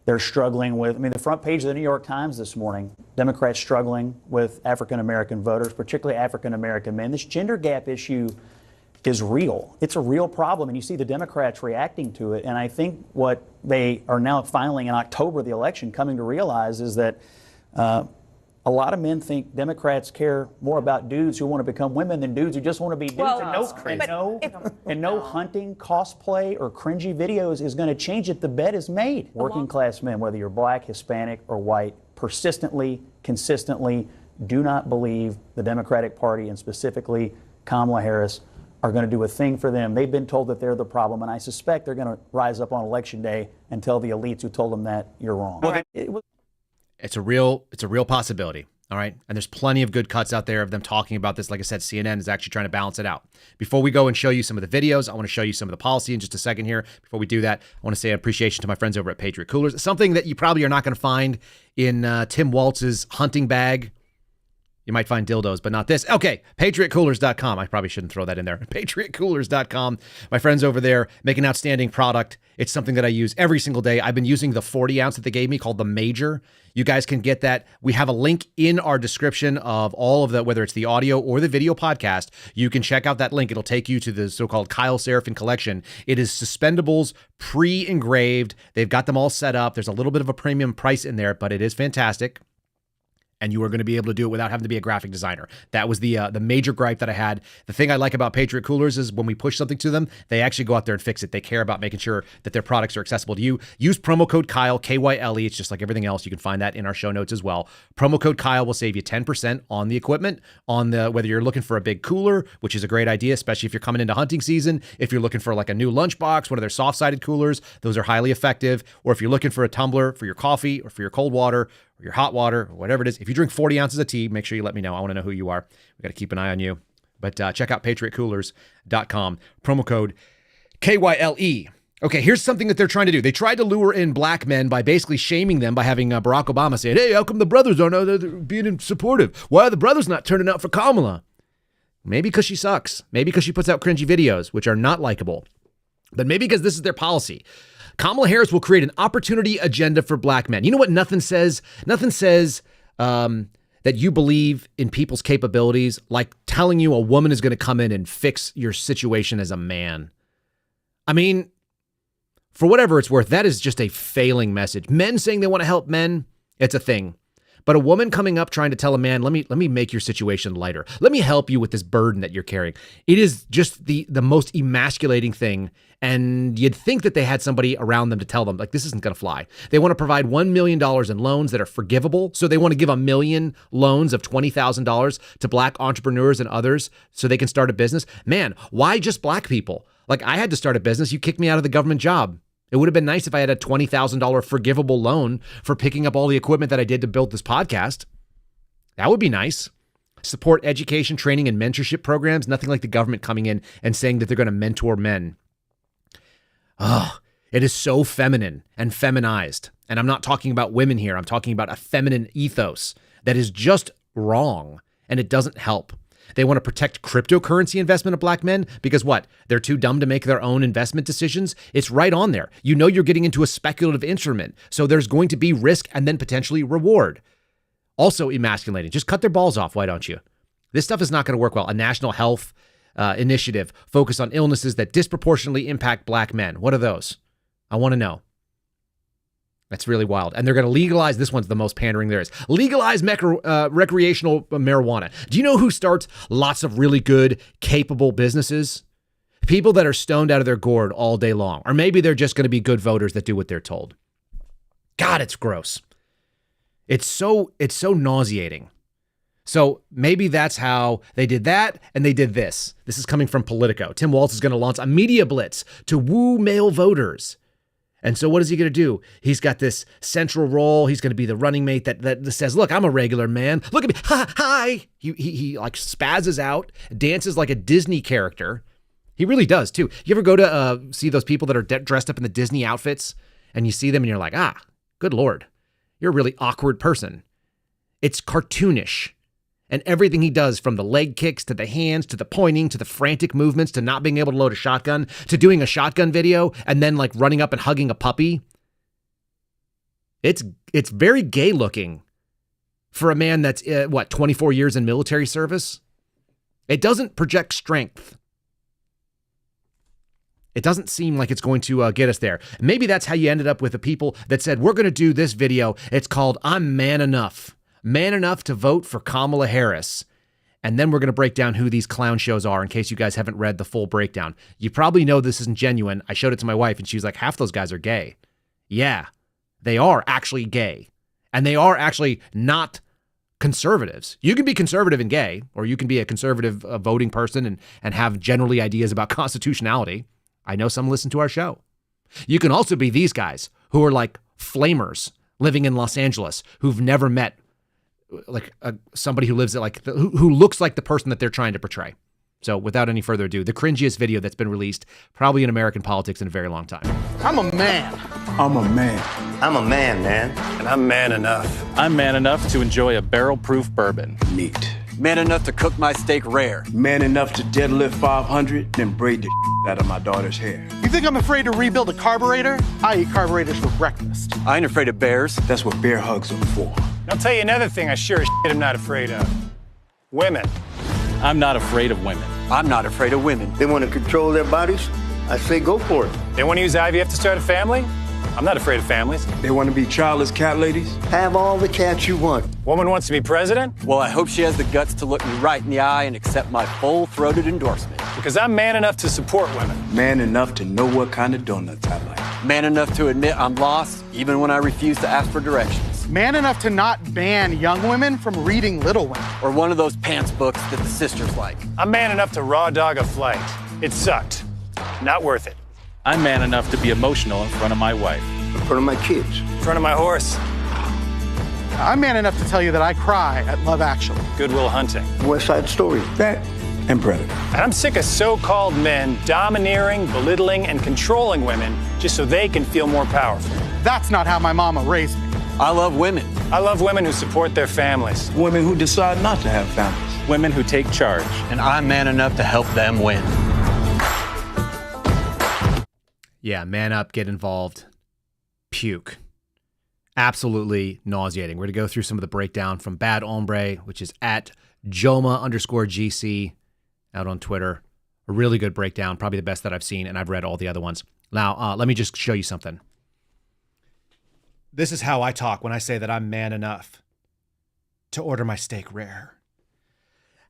S16: They're struggling with, the front page of the New York Times this morning, Democrats struggling with African-American voters, particularly African-American men. This gender gap issue is real. It's a real problem, and you see the Democrats reacting to it. And I think what they are now finally in October, the election, coming to realize is that a lot of men think Democrats care more about dudes who want to become women than dudes who just want to be dudes. And no hunting, cosplay, or cringy videos is going to change it. The bet is made. Working class men, whether you're black, Hispanic, or white, persistently, consistently do not believe the Democratic Party, and specifically Kamala Harris, are going to do a thing for them. They've been told that they're the problem, and I suspect they're going to rise up on Election Day and tell the elites who told them that you're wrong.
S11: It's a real possibility. All right. And there's plenty of good cuts out there of them talking about this. Like I said, CNN is actually trying to balance it out. Before we go and show you some of the videos, I want to show you some of the policy in just a second here. Before we do that, I want to say appreciation to my friends over at Patriot Coolers. Something that you probably are not going to find in Tim Waltz's hunting bag. You might find dildos, but not this. Okay, patriotcoolers.com. I probably shouldn't throw that in there. Patriotcoolers.com. My friends over there make an outstanding product. It's something that I use every single day. I've been using the 40 ounce that they gave me called the Major. You guys can get that. We have a link in our description of all of the, whether it's the audio or the video podcast. You can check out that link. It'll take you to the so-called Kyle Seraphin collection. It is suspendables, pre-engraved. They've got them all set up. There's a little bit of a premium price in there, but it is fantastic. And you are going to be able to do it without having to be a graphic designer. That was the major gripe that I had. The thing I like about Patriot Coolers is when we push something to them, they actually go out there and fix it. They care about making sure that their products are accessible to you. Use promo code Kyle, K-Y-L-E. It's just like everything else. You can find that in our show notes as well. Promo code Kyle will save you 10% on the equipment, on the whether you're looking for a big cooler, which is a great idea, especially if you're coming into hunting season. If you're looking for like a new lunchbox, one of their soft-sided coolers, those are highly effective. Or if you're looking for a tumbler for your coffee or for your cold water, or your hot water, or whatever it is. If you drink 40 ounces of tea, make sure you let me know. I want to know who you are. We got to keep an eye on you. But check out patriotcoolers.com. Promo code KYLE. Okay, here's something that they're trying to do. They tried to lure in black men by basically shaming them by having Barack Obama say, hey, how come the brothers aren't being supportive? Why are the brothers not turning out for Kamala? Maybe because she sucks. Maybe because she puts out cringy videos, which are not likable. But maybe because this is their policy. Kamala Harris will create an opportunity agenda for black men. You know what nothing says? Nothing says that you believe in people's capabilities, like telling you a woman is going to come in and fix your situation as a man. I mean, For whatever it's worth, that is just a failing message. Men saying they want to help men, it's a thing. But a woman coming up trying to tell a man, let me make your situation lighter. Let me help you with this burden that you're carrying. It is just the most emasculating thing. And you'd think that they had somebody around them to tell them, like, this isn't going to fly. They want to provide $1 million in loans that are forgivable. So they want to give $1 million loans of $20,000 to black entrepreneurs and others so they can start a business. Man, why just black people? Like, I had to start a business. You kicked me out of the government job. It would have been nice if I had a $20,000 forgivable loan for picking up all the equipment that I did to build this podcast. That would be nice. Support education, training, and mentorship programs. Nothing like the government coming in and saying that they're going to mentor men. Oh, it is so feminine and feminized. And I'm not talking about women here. I'm talking about a feminine ethos that is just wrong, and it doesn't help. They want to protect cryptocurrency investment of black men because what? They're too dumb to make their own investment decisions? It's right on there. You know you're getting into a speculative instrument, so there's going to be risk and then potentially reward. Also emasculating. Just cut their balls off, why don't you? This stuff is not going to work well. A national health initiative focused on illnesses that disproportionately impact black men. What are those? I want to know. That's really wild. And they're going to legalize, this one's the most pandering there is, legalize recreational marijuana. Do you know who starts lots of really good, capable businesses? People that are stoned out of their gourd all day long. Or maybe they're just going to be good voters that do what they're told. God, it's gross. It's so nauseating. So maybe that's how they did that and they did this. This is coming from Politico. Tim Waltz is going to launch a media blitz to woo male voters. And so what is he going to do? He's got this central role. He's going to be the running mate that says, look, I'm a regular man. Look at me. Hi. He like spazzes out, dances like a Disney character. He really does, too. You ever go to see those people that are dressed up in the Disney outfits and you see them and you're like, good Lord, you're a really awkward person. It's cartoonish. And everything he does, from the leg kicks to the hands to the pointing to the frantic movements to not being able to load a shotgun to doing a shotgun video and then like running up and hugging a puppy. It's very gay looking for a man that's 24 years in military service. It doesn't project strength. It doesn't seem like it's going to get us there. Maybe that's how you ended up with the people that said, we're going to do this video. It's called I'm Man Enough. Man enough to vote for Kamala Harris. And then we're going to break down who these clown shows are in case you guys haven't read the full breakdown. You probably know this isn't genuine. I showed it to my wife and she was like, half those guys are gay. Yeah, they are actually gay. And they are actually not conservatives. You can be conservative and gay, or you can be a conservative voting person and have generally ideas about constitutionality. I know some listen to our show. You can also be these guys who are like flamers living in Los Angeles who've never met like somebody who lives at who looks like the person that they're trying to portray. So without any further ado, the cringiest video that's been released probably in American politics in a very long time.
S15: I'm a man.
S17: I'm a man.
S18: I'm a man, man.
S9: And I'm man enough.
S19: I'm man enough to enjoy a barrel-proof bourbon.
S17: Neat.
S20: Man enough to cook my steak rare.
S17: Man enough to deadlift 500, then braid the out of my daughter's hair.
S15: You think I'm afraid to rebuild a carburetor? I eat carburetors for breakfast.
S20: I ain't afraid of bears.
S17: That's what bear hugs are for.
S9: I'll tell you another thing I sure as shit am not afraid of. Women.
S19: I'm not afraid of women.
S20: I'm not afraid of women.
S18: They want to control their bodies? I say go for it.
S9: They want to use IVF to start a family? I'm not afraid of families.
S17: They want to be childless cat ladies?
S18: Have all the cats you want.
S9: Woman wants to be president?
S20: Well, I hope she has the guts to look me right in the eye and accept my full-throated endorsement.
S9: Because I'm man enough to support women.
S17: Man enough to know what kind of donuts I like.
S20: Man enough to admit I'm lost, even when I refuse to ask for directions.
S15: Man enough to not ban young women from reading Little Women.
S20: Or one of those pants books that the sisters like.
S9: I'm man enough to raw dog a flight. It sucked. Not worth it.
S19: I'm man enough to be emotional in front of my wife.
S18: In front of my kids.
S9: In front of my horse.
S15: I'm man enough to tell you that I cry at Love Actually.
S9: Good Will Hunting.
S18: West Side Story.
S17: That and Predator.
S9: And I'm sick of so-called men domineering, belittling, and controlling women just so they can feel more powerful.
S15: That's not how my mama raised me.
S20: I love women.
S9: I love women who support their families.
S17: Women who decide not to have families.
S19: Women who take charge.
S20: And I'm man enough to help them win.
S11: Yeah, man up, get involved. Puke. Absolutely nauseating. We're going to go through some of the breakdown from Bad Ombre, which is at Joma_GC out on Twitter. A really good breakdown, probably the best that I've seen, and I've read all the other ones. Now, let me just show you something. This is how I talk when I say that I'm man enough to order my steak rare.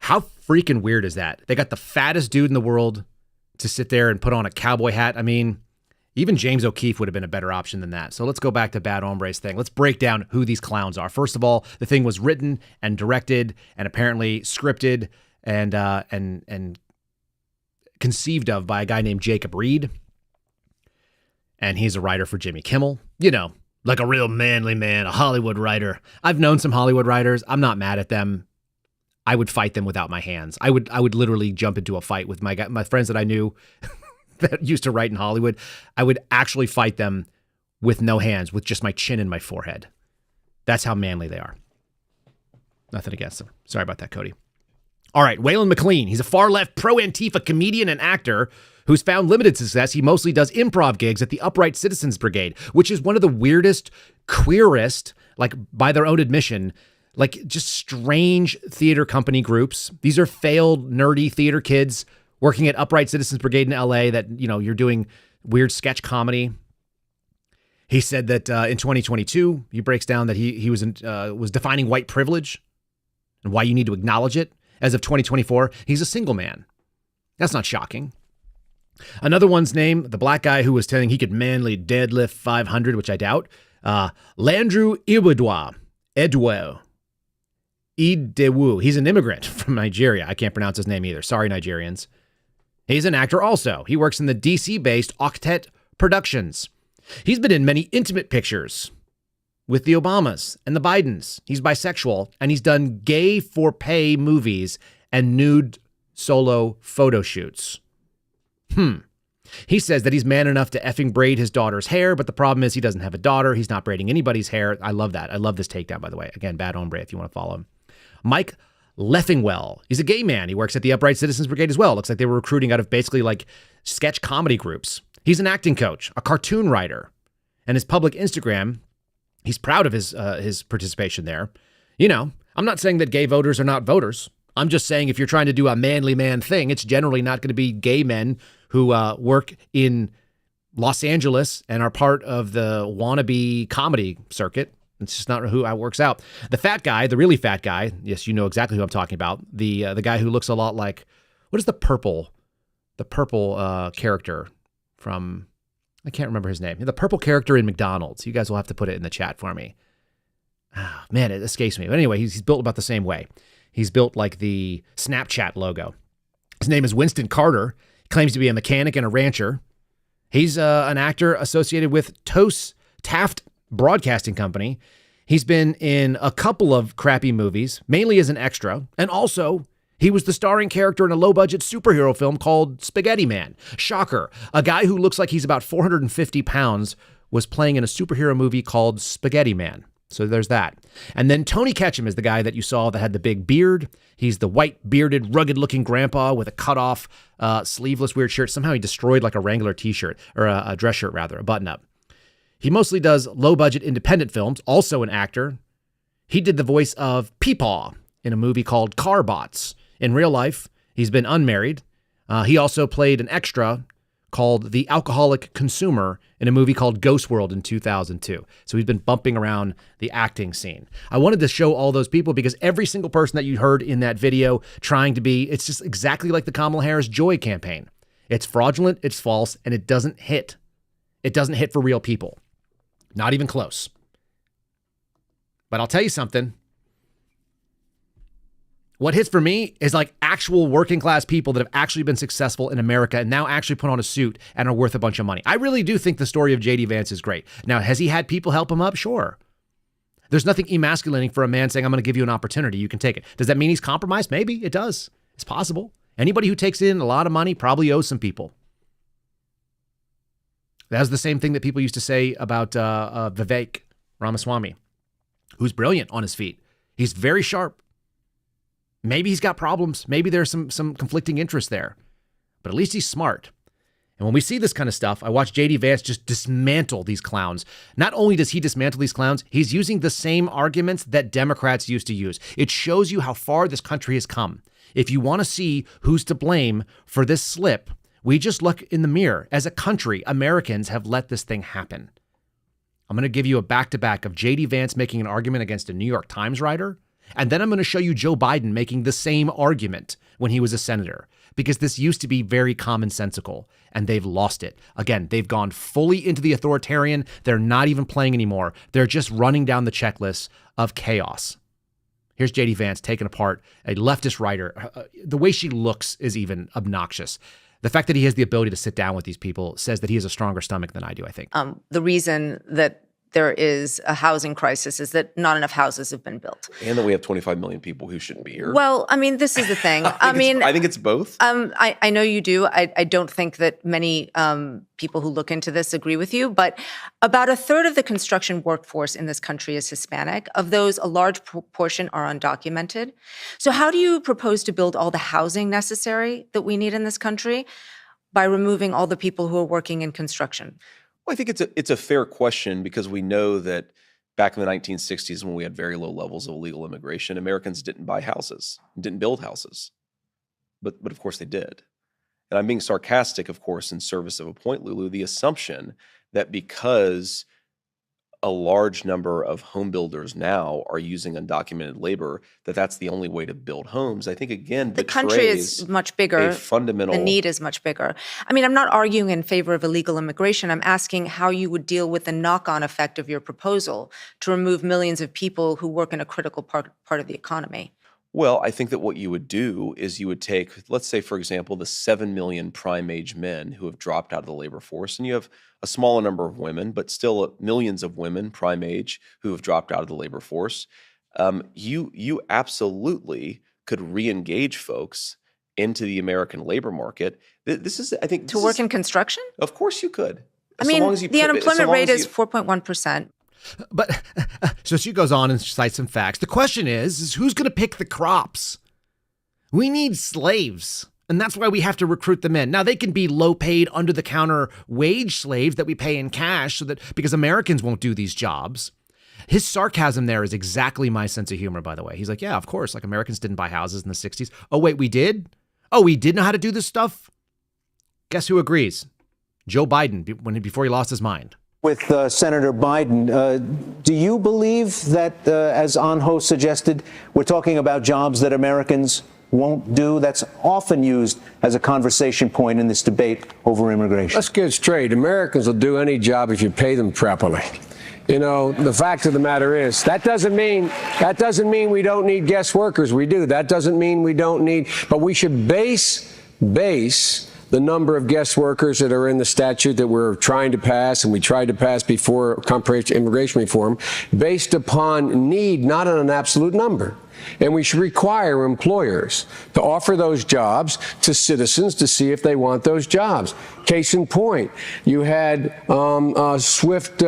S11: How freaking weird is that? They got the fattest dude in the world to sit there and put on a cowboy hat. I mean, even James O'Keefe would have been a better option than that. So let's go back to Bad Hombre's thing. Let's break down who these clowns are. First of all, the thing was written and directed and apparently scripted and conceived of by a guy named Jacob Reed. And he's a writer for Jimmy Kimmel. You know, like a real manly man, a Hollywood writer. I've known some Hollywood writers. I'm not mad at them. I would fight them without my hands. I would literally jump into a fight with my friends that I knew that used to write in Hollywood. I would actually fight them with no hands, with just my chin and my forehead. That's how manly they are. Nothing against them. Sorry about that, Cody. All right, Waylon McLean. He's a far-left pro-Antifa comedian and actor who's found limited success. He mostly does improv gigs at the Upright Citizens Brigade, which is one of the weirdest, queerest, like by their own admission, like just strange theater company groups. These are failed, nerdy theater kids working at Upright Citizens Brigade in LA that, you know, you're doing weird sketch comedy. He said that in 2022, he breaks down that he was defining white privilege and why you need to acknowledge it. As of 2024, he's a single man. That's not shocking. Another one's name, the black guy who was telling he could manly deadlift 500, which I doubt, Landru Iwedewu. He's an immigrant from Nigeria. I can't pronounce his name either. Sorry, Nigerians. He's an actor also. He works in the DC-based Octet Productions. He's been in many intimate pictures with the Obamas and the Bidens. He's bisexual, and he's done gay for pay movies and nude solo photo shoots. He says that he's man enough to effing braid his daughter's hair, but the problem is he doesn't have a daughter. He's not braiding anybody's hair. I love that. I love this takedown, by the way. Again, Bad Hombre, if you want to follow him. Mike Leffingwell. He's a gay man. He works at the Upright Citizens Brigade as well. Looks like they were recruiting out of basically like sketch comedy groups. He's an acting coach, a cartoon writer, and his public Instagram, he's proud of his participation there. You know, I'm not saying that gay voters are not voters. I'm just saying if you're trying to do a manly man thing, it's generally not going to be gay men who work in Los Angeles and are part of the wannabe comedy circuit. It's just not who works out. The fat guy, the really fat guy, yes, you know exactly who I'm talking about. The guy who looks a lot like, what is the purple character from, I can't remember his name. The purple character in McDonald's. You guys will have to put it in the chat for me. Oh, man, it escapes me. But anyway, he's built about the same way. He's built like the Snapchat logo. His name is Winston Carter. He claims to be a mechanic and a rancher. He's an actor associated with Taft Broadcasting Company. He's been in a couple of crappy movies, mainly as an extra. And also, he was the starring character in a low-budget superhero film called Spaghetti Man. Shocker. A guy who looks like he's about 450 pounds was playing in a superhero movie called Spaghetti Man. So there's that. And then Tony Ketchum is the guy that you saw that had the big beard. He's the white, bearded, rugged-looking grandpa with a cut-off, sleeveless, weird shirt. Somehow he destroyed like a Wrangler t-shirt, or a dress shirt, rather, a button-up. He mostly does low-budget independent films, also an actor. He did the voice of Peepaw in a movie called Car Bots. In real life, he's been unmarried. He also played an extra called The Alcoholic Consumer in a movie called Ghost World in 2002. So he's been bumping around the acting scene. I wanted to show all those people because every single person that you heard in that video trying to be, it's just exactly like the Kamala Harris Joy campaign. It's fraudulent, it's false, and it doesn't hit. It doesn't hit for real people. Not even close. But I'll tell you something. What hits for me is like actual working class people that have actually been successful in America and now actually put on a suit and are worth a bunch of money. I really do think the story of J.D. Vance is great. Now, has he had people help him up? Sure. There's nothing emasculating for a man saying, I'm going to give you an opportunity. You can take it. Does that mean he's compromised? Maybe it does. It's possible. Anybody who takes in a lot of money probably owes some people. That's the same thing that people used to say about Vivek Ramaswamy, who's brilliant on his feet. He's very sharp. Maybe he's got problems. Maybe there's some conflicting interests there. But at least he's smart. And when we see this kind of stuff, I watch J.D. Vance just dismantle these clowns. Not only does he dismantle these clowns, he's using the same arguments that Democrats used to use. It shows you how far this country has come. If you want to see who's to blame for this slip, We just look in the mirror. As a country, Americans have let this thing happen. I'm going to give you a back-to-back of J.D. Vance making an argument against a New York Times writer, and then I'm going to show you Joe Biden making the same argument when he was a senator, because this used to be very commonsensical, and they've lost it. Again, they've gone fully into the authoritarian. They're not even playing anymore. They're just running down the checklist of chaos. Here's J.D. Vance taking apart a leftist writer. The way she looks is even obnoxious. The fact that he has the ability to sit down with these people says that he has a stronger stomach than I do, I think.
S21: The reason that there is a housing crisis is that not enough houses have been built.
S13: And that we have 25 million people who shouldn't be here.
S21: Well, I mean, this is the thing.
S13: I think it's both.
S21: I know you do. I don't think that many people who look into this agree with you, but about a third of the construction workforce in this country is Hispanic. Of those, a large proportion are undocumented. So how do you propose to build all the housing necessary that we need in this country by removing all the people who are working in construction?
S13: Well, I think it's a fair question, because we know that back in the 1960s, when we had very low levels of illegal immigration, Americans didn't buy houses, didn't build houses. But of course they did. And I'm being sarcastic, of course, in service of a point, Lulu, the assumption that because a large number of home builders now are using undocumented labor, that's the only way to build homes. I think, again,
S21: the country is much bigger. The need is much bigger. I mean, I'm not arguing in favor of illegal immigration. I'm asking how you would deal with the knock-on effect of your proposal to remove millions of people who work in a critical part of the economy.
S13: Well, I think that what you would do is you would take, let's say, for example, the 7 million prime-age men who have dropped out of the labor force, and you have a smaller number of women, but still millions of women prime-age who have dropped out of the labor force. You absolutely could re-engage folks into the American labor market. This is, I think,
S21: to work in construction.
S13: Of course, you could.
S21: I mean, the unemployment rate is 4.1%.
S11: But so she goes on and cites some facts. The question is who's going to pick the crops? We need slaves, and that's why we have to recruit them in. Now, they can be low-paid, under-the-counter wage slaves that we pay in cash, because Americans won't do these jobs. His sarcasm there is exactly my sense of humor, by the way. He's like, yeah, of course, like Americans didn't buy houses in the 60s. Oh, wait, we did? Oh, we did know how to do this stuff? Guess who agrees? Joe Biden, before he lost his mind.
S22: With Senator Biden, do you believe that, as Anho suggested, we're talking about jobs that Americans won't do? That's often used as a conversation point in this debate over immigration.
S23: Let's get straight. Americans will do any job if you pay them properly. You know, the fact of the matter is that doesn't mean we don't need guest workers. We do. That doesn't mean we don't need, but we should base the number of guest workers that are in the statute that we're trying to pass, and we tried to pass before comprehensive immigration reform, based upon need, not on an absolute number. And we should require employers to offer those jobs to citizens to see if they want those jobs. Case in point, you had Swift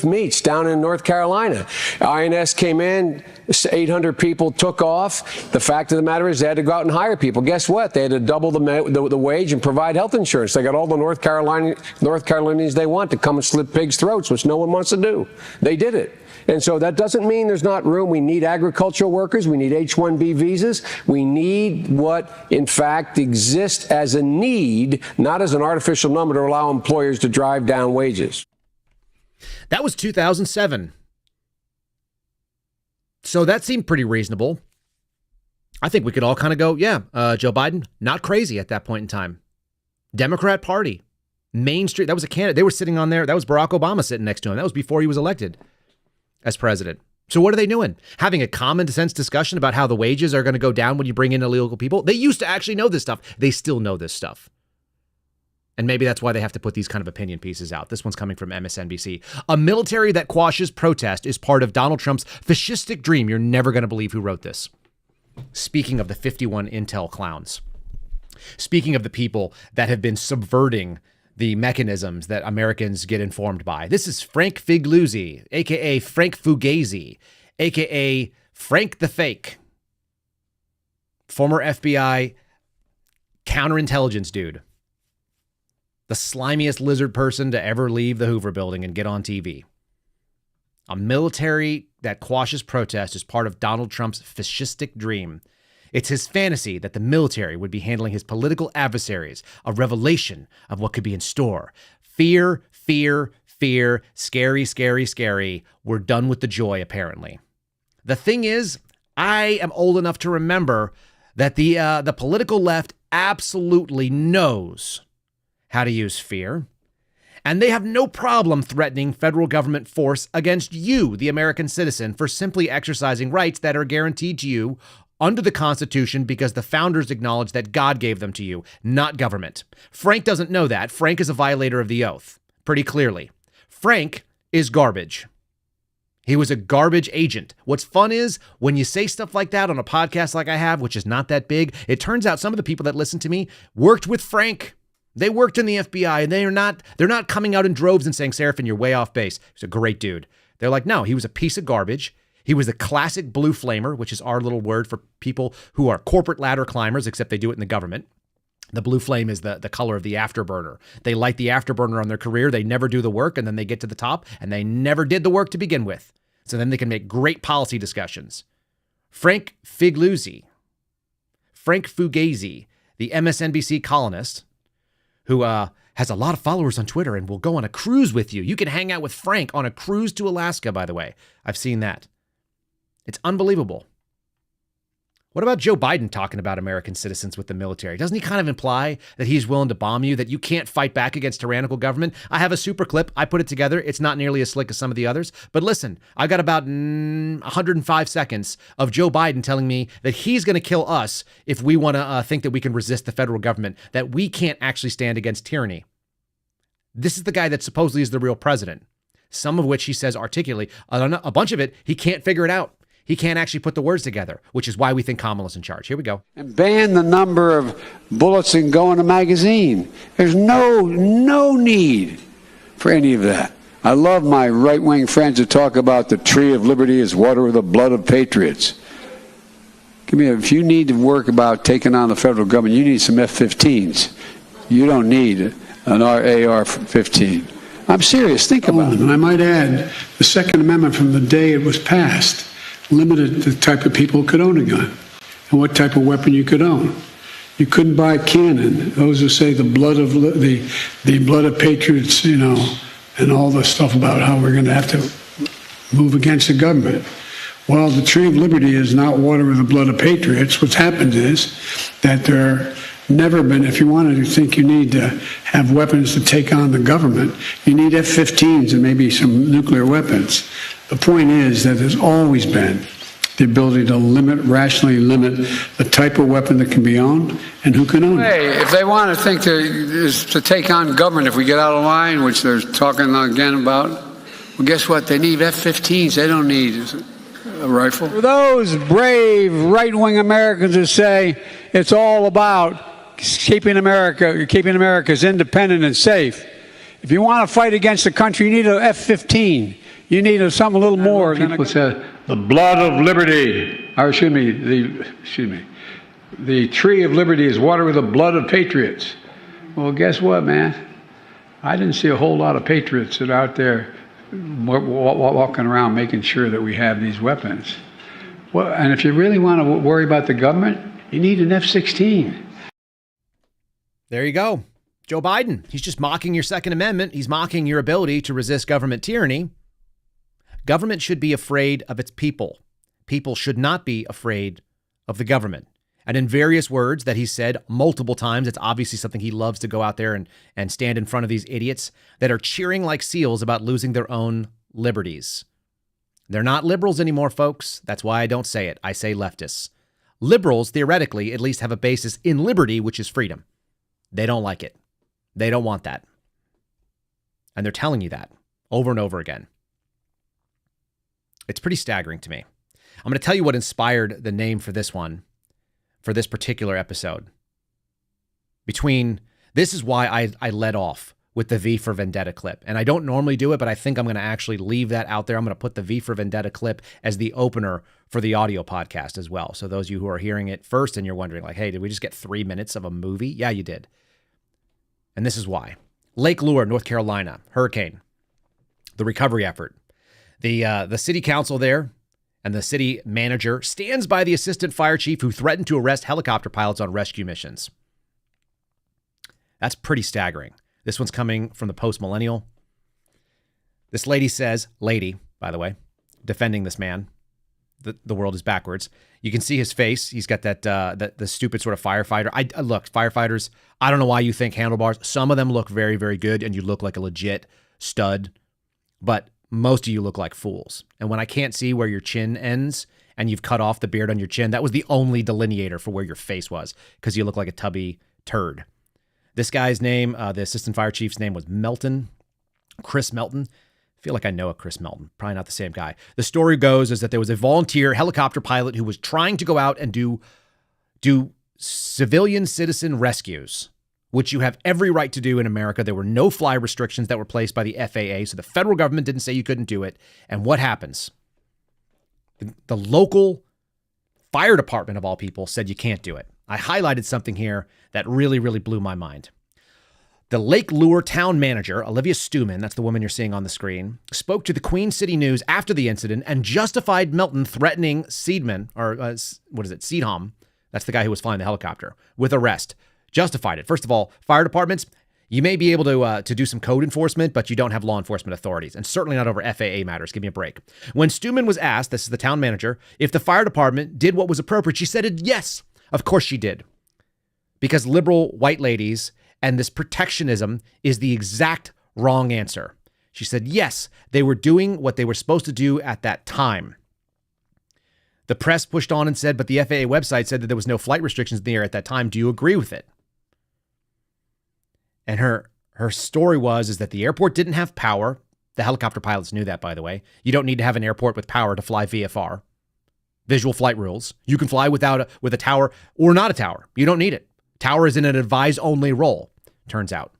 S23: Meats down in North Carolina. INS came in, 800 people took off. The fact of the matter is they had to go out and hire people. Guess what? They had to double the wage and provide health insurance. They got all the North Carolinians they want to come and slit pigs' throats, which no one wants to do. They did it. And so that doesn't mean there's not room. We need agricultural workers. We need H-1B visas. We need what, in fact, exists as a need, not as an artificial number to allow employers to drive down wages.
S11: That was 2007. So that seemed pretty reasonable. I think we could all kind of go, yeah, Joe Biden, not crazy at that point in time. Democrat Party, Main Street, that was a candidate. They were sitting on there. That was Barack Obama sitting next to him. That was before he was elected as president. So what are they doing? Having a common sense discussion about how the wages are going to go down when you bring in illegal people? They used to actually know this stuff. They still know this stuff. And maybe that's why they have to put these kind of opinion pieces out. This one's coming from MSNBC. A military that quashes protest is part of Donald Trump's fascistic dream. You're never going to believe who wrote this. Speaking of the 51 intel clowns. Speaking of the people that have been subverting the mechanisms that Americans get informed by. This is Frank Figliuzzi, a.k.a. Frank Fugazi, a.k.a. Frank the Fake, former FBI counterintelligence dude, the slimiest lizard person to ever leave the Hoover building and get on TV. A military that quashes protest is part of Donald Trump's fascistic dream. It's his fantasy that the military would be handling his political adversaries, a revelation of what could be in store. Fear, fear, fear, scary, scary, scary. We're done with the joy, apparently. The thing is, I am old enough to remember that the political left absolutely knows how to use fear. And they have no problem threatening federal government force against you, the American citizen, for simply exercising rights that are guaranteed to you under the Constitution because the founders acknowledged that God gave them to you, not government. Frank doesn't know that. Frank is a violator of the oath, pretty clearly. Frank is garbage. He was a garbage agent. What's fun is when you say stuff like that on a podcast like I have, which is not that big, it turns out some of the people that listen to me worked with Frank. They worked in the FBI, and they're not coming out in droves and saying, Seraphin, you're way off base. He's a great dude. They're like, no, he was a piece of garbage. He was a classic blue flamer, which is our little word for people who are corporate ladder climbers, except they do it in the government. The blue flame is the color of the afterburner. They light the afterburner on their career. They never do the work, and then they get to the top, and they never did the work to begin with. So then they can make great policy discussions. Frank Figliuzzi, the MSNBC columnist, who has a lot of followers on Twitter and will go on a cruise with you. You can hang out with Frank on a cruise to Alaska, by the way. I've seen that. It's unbelievable. What about Joe Biden talking about American citizens with the military? Doesn't he kind of imply that he's willing to bomb you, that you can't fight back against tyrannical government? I have a super clip. I put it together. It's not nearly as slick as some of the others. But listen, I got about 105 seconds of Joe Biden telling me that he's going to kill us if we want to think that we can resist the federal government, that we can't actually stand against tyranny. This is the guy that supposedly is the real president, some of which he says articulately. A bunch of it, he can't figure it out. He can't actually put the words together, which is why we think Kamala's in charge. Here we go.
S23: And ban the number of bullets that can go in a magazine. There's no need for any of that. I love my right-wing friends who talk about the tree of liberty is water with the blood of patriots. If you need to work about taking on the federal government, you need some F-15s. You don't need an AR-15. I'm serious. Think about it.
S1: And I might add, the Second Amendment from the day it was passed limited the type of people who could own a gun and what type of weapon you could own. You couldn't buy a cannon. Those who say the blood of patriots, and all the stuff about how we're going to have to move against the government. Well, the tree of liberty is not water with the blood of patriots. What's happened is that there never been, if you wanted to think you need to have weapons to take on the government, you need F-15s and maybe some nuclear weapons. The point is that there's always been the ability to rationally limit the type of weapon that can be owned and who can own it.
S23: Hey, if they want to think to take on government, if we get out of line, which they're talking again about, well, guess what? They need F-15s. They don't need a rifle. For those brave right-wing Americans who say it's all about keeping America's independent and safe, if you want to fight against the country, you need an F-15. You need something a little more. People said the blood of liberty, the tree of liberty is water with the blood of patriots. Well, guess what, man? I didn't see a whole lot of patriots that are out there walking around making sure that we have these weapons. Well, and if you really want to worry about the government, you need an F-16.
S11: There you go. Joe Biden. He's just mocking your Second Amendment. He's mocking your ability to resist government tyranny. Government should be afraid of its people. People should not be afraid of the government. And in various words that he said multiple times, it's obviously something he loves to go out there and stand in front of these idiots that are cheering like seals about losing their own liberties. They're not liberals anymore, folks. That's why I don't say it. I say leftists. Liberals, theoretically, at least have a basis in liberty, which is freedom. They don't like it. They don't want that. And they're telling you that over and over again. It's pretty staggering to me. I'm going to tell you what inspired the name for this one, for this particular episode. This is why I led off with the V for Vendetta clip. And I don't normally do it, but I think I'm going to actually leave that out there. I'm going to put the V for Vendetta clip as the opener for the audio podcast as well. So those of you who are hearing it first and you're wondering like, hey, did we just get 3 minutes of a movie? Yeah, you did. And this is why. Lake Lure, North Carolina, hurricane, the recovery effort. The city council there And the city manager stands by the assistant fire chief who threatened to arrest helicopter pilots on rescue missions. That's pretty staggering. This one's coming from the Post-Millennial. This lady says, by the way, defending this man. The world is backwards. You can see his face. He's got that the stupid sort of firefighter. Look, firefighters, I don't know why you think handlebars. Some of them look very, very good, and you look like a legit stud. But most of you look like fools. And when I can't see where your chin ends and you've cut off the beard on your chin, that was the only delineator for where your face was, because you look like a tubby turd. This guy's name, the assistant fire chief's name was Melton, Chris Melton. I feel like I know a Chris Melton, probably not the same guy. The story goes is that there was a volunteer helicopter pilot who was trying to go out and do civilian citizen rescues, which you have every right to do in America. There were no fly restrictions that were placed by the FAA, so the federal government didn't say you couldn't do it. And what happens? The local fire department, of all people, said you can't do it. I highlighted something here that really, really blew my mind. The Lake Lure town manager, Olivia Stewman, that's the woman you're seeing on the screen, spoke to the Queen City News after the incident and justified Melton threatening Seedman, Seedham, that's the guy who was flying the helicopter, with arrest. Justified it. First of all, fire departments, you may be able to do some code enforcement, but you don't have law enforcement authorities, and certainly not over FAA matters. Give me a break. When Stewman was asked, this is the town manager, if the fire department did what was appropriate, she said yes. Of course she did. Because liberal white ladies and this protectionism is the exact wrong answer. She said, yes, they were doing what they were supposed to do at that time. The press pushed on and said, but the FAA website said that there was no flight restrictions in the air at that time. Do you agree with it? And her story is that the airport didn't have power. The helicopter pilots knew that, by the way. You don't need to have an airport with power to fly VFR. Visual flight rules. You can fly with a tower or not a tower. You don't need it. Tower is in an advise-only role, turns out.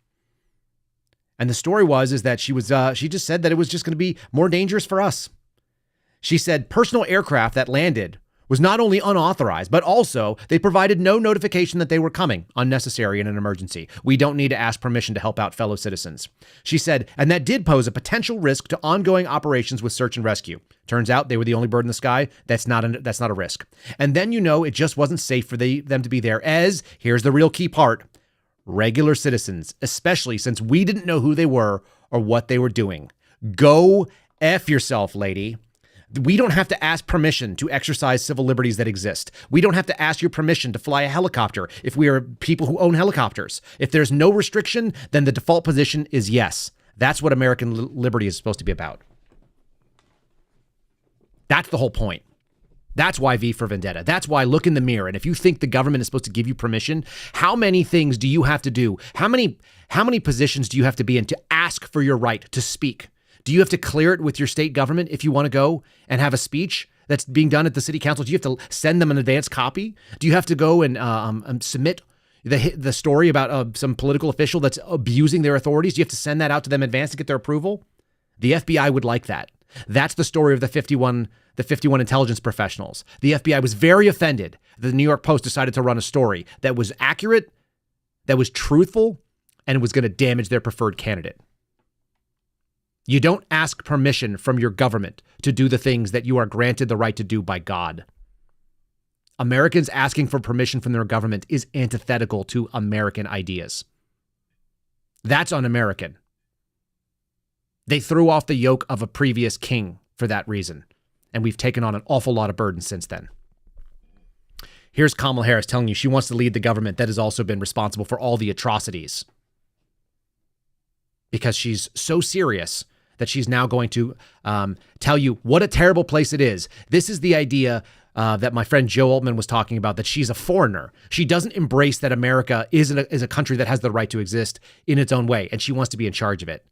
S11: And the story is that she just said that it was just going to be more dangerous for us. She said personal aircraft that landed was not only unauthorized, but also they provided no notification that they were coming, unnecessary in an emergency. We don't need to ask permission to help out fellow citizens. She said, and that did pose a potential risk to ongoing operations with search and rescue. Turns out they were the only bird in the sky. That's not a risk. And then it just wasn't safe for them to be there as, here's the real key part, regular citizens, especially since we didn't know who they were or what they were doing. Go F yourself, lady. We don't have to ask permission to exercise civil liberties that exist. We don't have to ask your permission to fly a helicopter if we are people who own helicopters. If there's no restriction, then the default position is yes. That's what American liberty is supposed to be about. That's the whole point. That's why V for Vendetta. That's why look in the mirror. And if you think the government is supposed to give you permission, how many things do you have to do? How many positions do you have to be in to ask for your right to speak? Do you have to clear it with your state government if you want to go and have a speech that's being done at the city council? Do you have to send them an advance copy? Do you have to go and submit the story about some political official that's abusing their authorities? Do you have to send that out to them in advance to get their approval? The FBI would like that. That's the story of the 51 intelligence professionals. The FBI was very offended that the New York Post decided to run a story that was accurate, that was truthful, and was going to damage their preferred candidate. You don't ask permission from your government to do the things that you are granted the right to do by God. Americans asking for permission from their government is antithetical to American ideas. That's un-American. They threw off the yoke of a previous king for that reason, and we've taken on an awful lot of burden since then. Here's Kamala Harris telling you she wants to lead the government that has also been responsible for all the atrocities, because she's so serious that she's now going to tell you what a terrible place it is. This is the idea that my friend Joe Altman was talking about, that she's a foreigner. She doesn't embrace that America is a country that has the right to exist in its own way, and she wants to be in charge of it.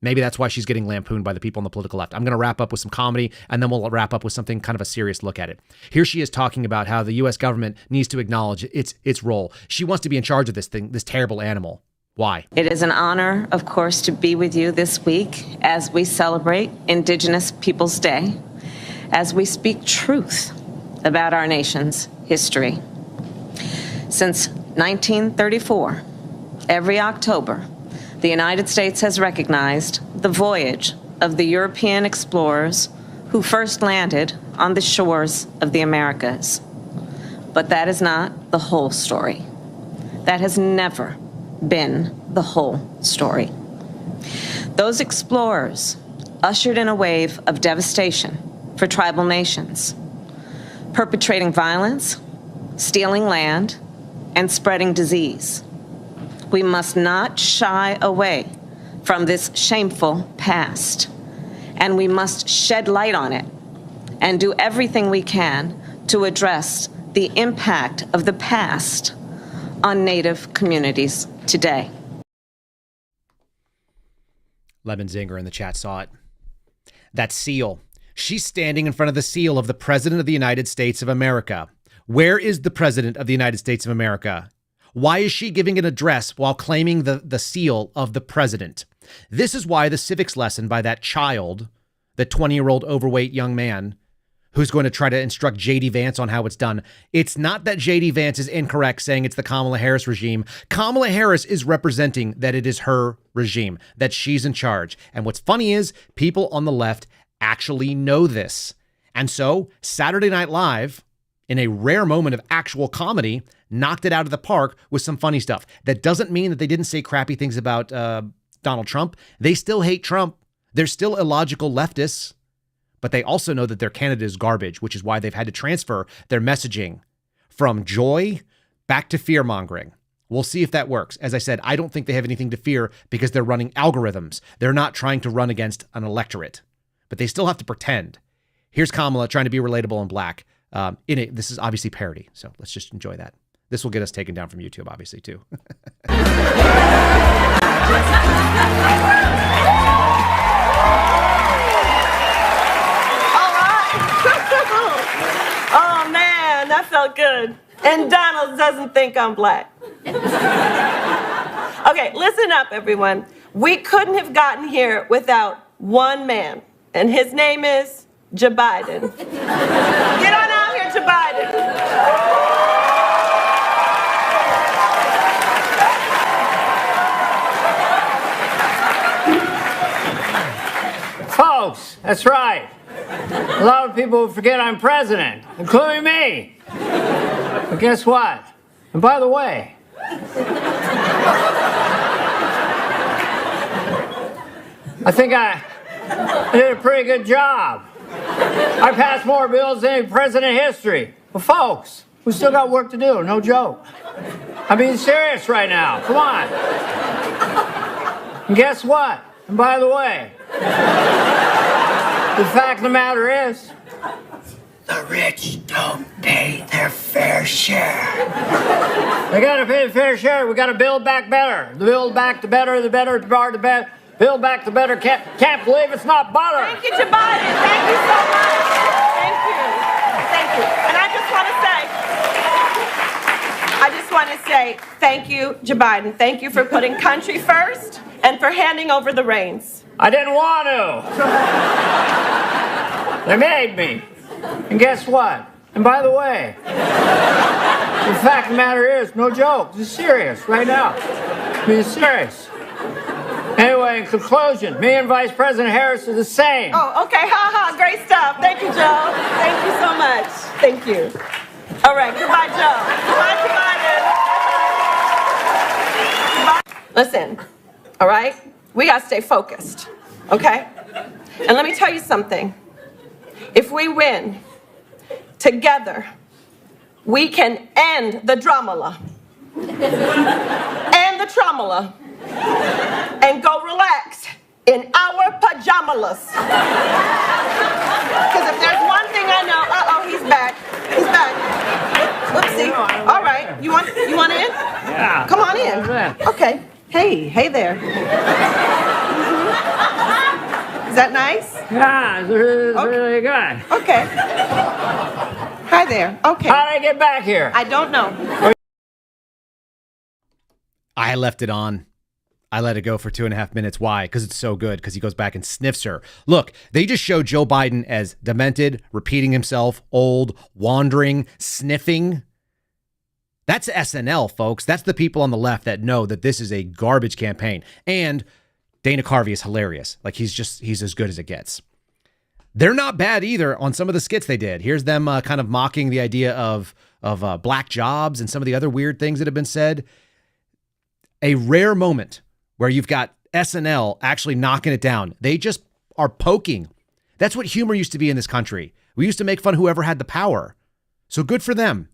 S11: Maybe that's why she's getting lampooned by the people on the political left. I'm going to wrap up with some comedy, and then we'll wrap up with something kind of a serious look at it. Here she is talking about how the U.S. government needs to acknowledge its role. She wants to be in charge of this thing, this terrible animal. Why?
S3: It is an honor, of course, to be with you this week as we celebrate Indigenous Peoples Day, as we speak truth about our nation's history. Since 1934, every October, the United States has recognized the voyage of the European explorers who first landed on the shores of the Americas. But that is not the whole story. That has never been the whole story. Those explorers ushered in a wave of devastation for tribal nations, perpetrating violence, stealing land, and spreading disease. We must not shy away from this shameful past, and we must shed light on it and do everything we can to address the impact of the past on Native communities today.
S11: Lemon Zinger in the chat saw it. That seal. She's standing in front of the seal of the President of the United States of America. Where is the President of the United States of America? Why is she giving an address while claiming the seal of the President? This is why the civics lesson by that child, the 20-year-old overweight young man who's going to try to instruct J.D. Vance on how it's done. It's not that J.D. Vance is incorrect saying it's the Kamala Harris regime. Kamala Harris is representing that it is her regime, that she's in charge. And what's funny is people on the left actually know this. And so Saturday Night Live, in a rare moment of actual comedy, knocked it out of the park with some funny stuff. That doesn't mean that they didn't say crappy things about Donald Trump. They still hate Trump. They're still illogical leftists. But they also know that their candidate is garbage, which is why they've had to transfer their messaging from joy back to fear-mongering. We'll see if that works. As I said, I don't think they have anything to fear because they're running algorithms. They're not trying to run against an electorate, but they still have to pretend. Here's Kamala trying to be relatable and black. This is obviously parody, so let's just enjoy that. This will get us taken down from YouTube, obviously, too.
S5: Oh man, that felt good. And Donald doesn't think I'm black. Okay, listen up, everyone. We couldn't have gotten here without one man, and his name is Joe Biden. Get on out here, Joe Biden.
S6: Folks, that's right. A lot of people forget I'm president, including me. But guess what? And by the way, I think I did a pretty good job. I passed more bills than any president in history. But folks, we still got work to do, no joke. I'm being serious right now, come on. And guess what? And by the way, the fact of the matter is, the rich don't pay their fair share. They gotta pay the fair share. We gotta build back better. The build back the better, the better part, the better. Build back the better. Can't believe it's not butter.
S5: Thank you, Joe Biden. Thank you so much. Thank you. Thank you. And I just want to say thank you, Joe Biden. Thank you for putting country first and for handing over the reins.
S6: I didn't want to. They made me. And guess what? And by the way, the fact of the matter is, no joke, this is serious right now. I mean, it's serious. Anyway, in conclusion, me and Vice President Harris are the same.
S5: Oh, okay, great stuff. Thank you, Joe. Thank you so much. Thank you. All right, goodbye, Joe. Goodbye, Biden. Listen, all right? We gotta stay focused, okay? And let me tell you something. If we win together, we can end the dramala. End the traumala. And go relax in our pajamas. Because if there's one thing I know, he's back. He's back. Oopsie. All right, you want in?
S6: Yeah.
S5: Come on in. Okay. Hey there. Is that nice?
S6: Yeah, it's really good.
S5: Okay. Hi there. Okay.
S6: How did I get back here?
S5: I don't know.
S11: I left it on. I let it go for 2.5 minutes. Why? Because it's so good. Because he goes back and sniffs her. Look, they just showed Joe Biden as demented, repeating himself, old, wandering, sniffing. That's SNL, folks. That's the people on the left that know that this is a garbage campaign. And Dana Carvey is hilarious. Like, he's as good as it gets. They're not bad either on some of the skits they did. Here's them kind of mocking the idea of black jobs and some of the other weird things that have been said. A rare moment where you've got SNL actually knocking it down. They just are poking. That's what humor used to be in this country. We used to make fun of whoever had the power. So good for them.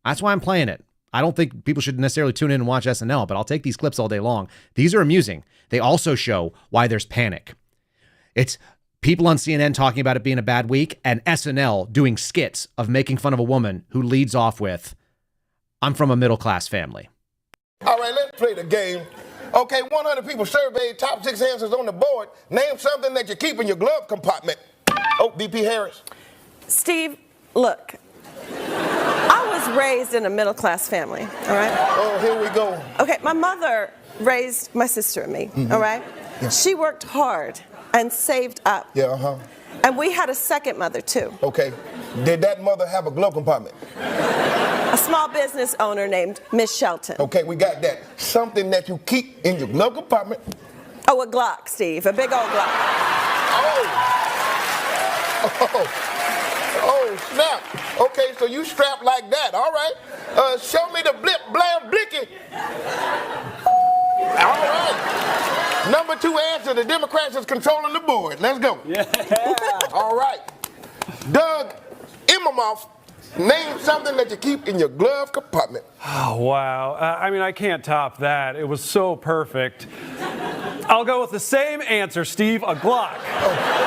S11: That's why I'm playing it. I don't think people should necessarily tune in and watch SNL, but I'll take these clips all day long. These are amusing. They also show why there's panic. It's people on CNN talking about it being a bad week and SNL doing skits of making fun of a woman who leads off with, "I'm from a middle-class family."
S7: All right, let's play the game. Okay, 100 people surveyed, top 6 answers on the board. Name something that you keep in your glove compartment. Oh, VP Harris.
S5: Steve, look, I was raised in a middle-class family, all right?
S7: Oh, here we go.
S5: Okay, my mother raised my sister and me, all right? Yeah. She worked hard and saved up.
S7: Yeah, uh-huh.
S5: And we had a second mother, too.
S7: Okay. Did that mother have a glove compartment?
S5: A small business owner named Miss Shelton.
S7: Okay, we got that. Something that you keep in your glove compartment.
S5: Oh, a Glock, Steve. A big old Glock.
S7: Oh, snap. Okay, so you strapped like that. All right. Show me the blip, blam, blicky. All right. Number 2 answer, the Democrats is controlling the board. Let's go. Yeah. All right. Doug Immermoff, name something that you keep in your glove compartment.
S8: Oh, wow. I mean, I can't top that. It was so perfect. I'll go with the same answer, Steve, a Glock.
S7: Oh.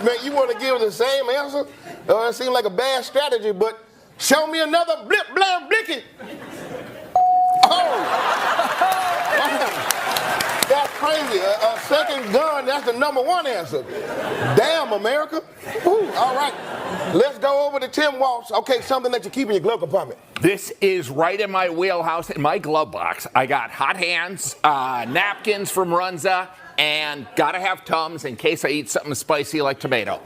S7: Man, you want to give the same answer? It seems like a bad strategy, but show me another blip, blam, blicky. Oh! That's crazy. A second gun, that's the number 1 answer. Damn, America. Ooh, all right. Let's go over to Tim Waltz. Okay, something that you keep in your glove compartment.
S10: This is right in my wheelhouse, in my glove box. I got hot hands, napkins from Runza, and gotta have Tums in case I eat something spicy like tomato.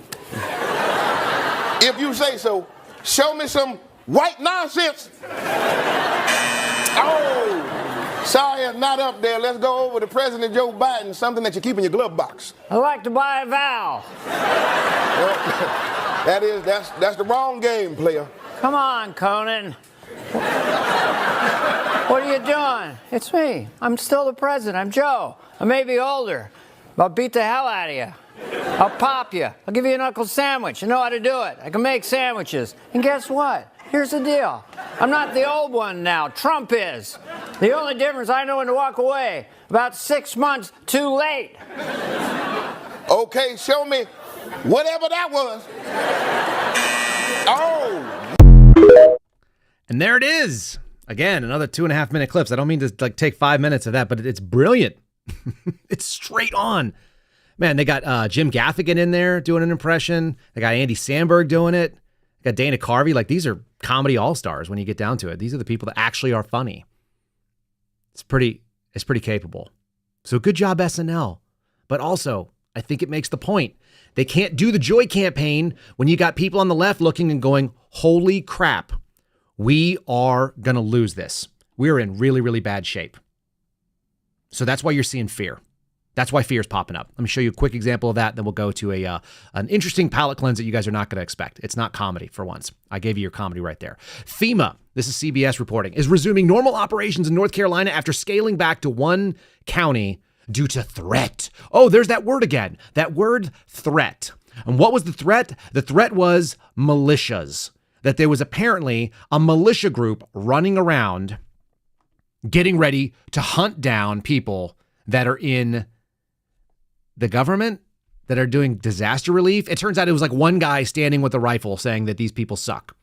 S7: If you say so, show me some white nonsense. Oh! Sorry, it's not up there. Let's go over to President Joe Biden, something that you keep in your glove box.
S6: I like to buy a vowel.
S7: Well, that's the wrong game, player.
S6: Come on, Conan. What are you doing? It's me. I'm still the president. I'm Joe. I may be older, but I'll beat the hell out of you. I'll pop you. I'll give you an Uncle Sandwich. I know how to do it. I can make sandwiches. And guess what? Here's the deal. I'm not the old one now. Trump is. The only difference, I know when to walk away. About 6 months too late.
S7: Okay, show me whatever that was. Oh!
S11: And there it is. Again, another 2.5 minute clips. I don't mean to take 5 minutes of that, but it's brilliant. It's straight on. Man, they got Jim Gaffigan in there doing an impression. They got Andy Samberg doing it. They got Dana Carvey. These are comedy all-stars when you get down to it. These are the people that actually are funny. It's pretty capable. So good job, SNL. But also, I think it makes the point. They can't do the joy campaign when you got people on the left looking and going, holy crap, we are going to lose this. We're in really, really bad shape. So that's why you're seeing fear. That's why fear is popping up. Let me show you a quick example of that. Then we'll go to an interesting palate cleanse that you guys are not going to expect. It's not comedy for once. I gave you your comedy right there. FEMA, this is CBS reporting, is resuming normal operations in North Carolina after scaling back to one county due to threat. Oh, there's that word again. That word threat. And what was the threat? The threat was militias. That there was apparently a militia group running around getting ready to hunt down people that are in the government, that are doing disaster relief. It turns out it was one guy standing with a rifle saying that these people suck.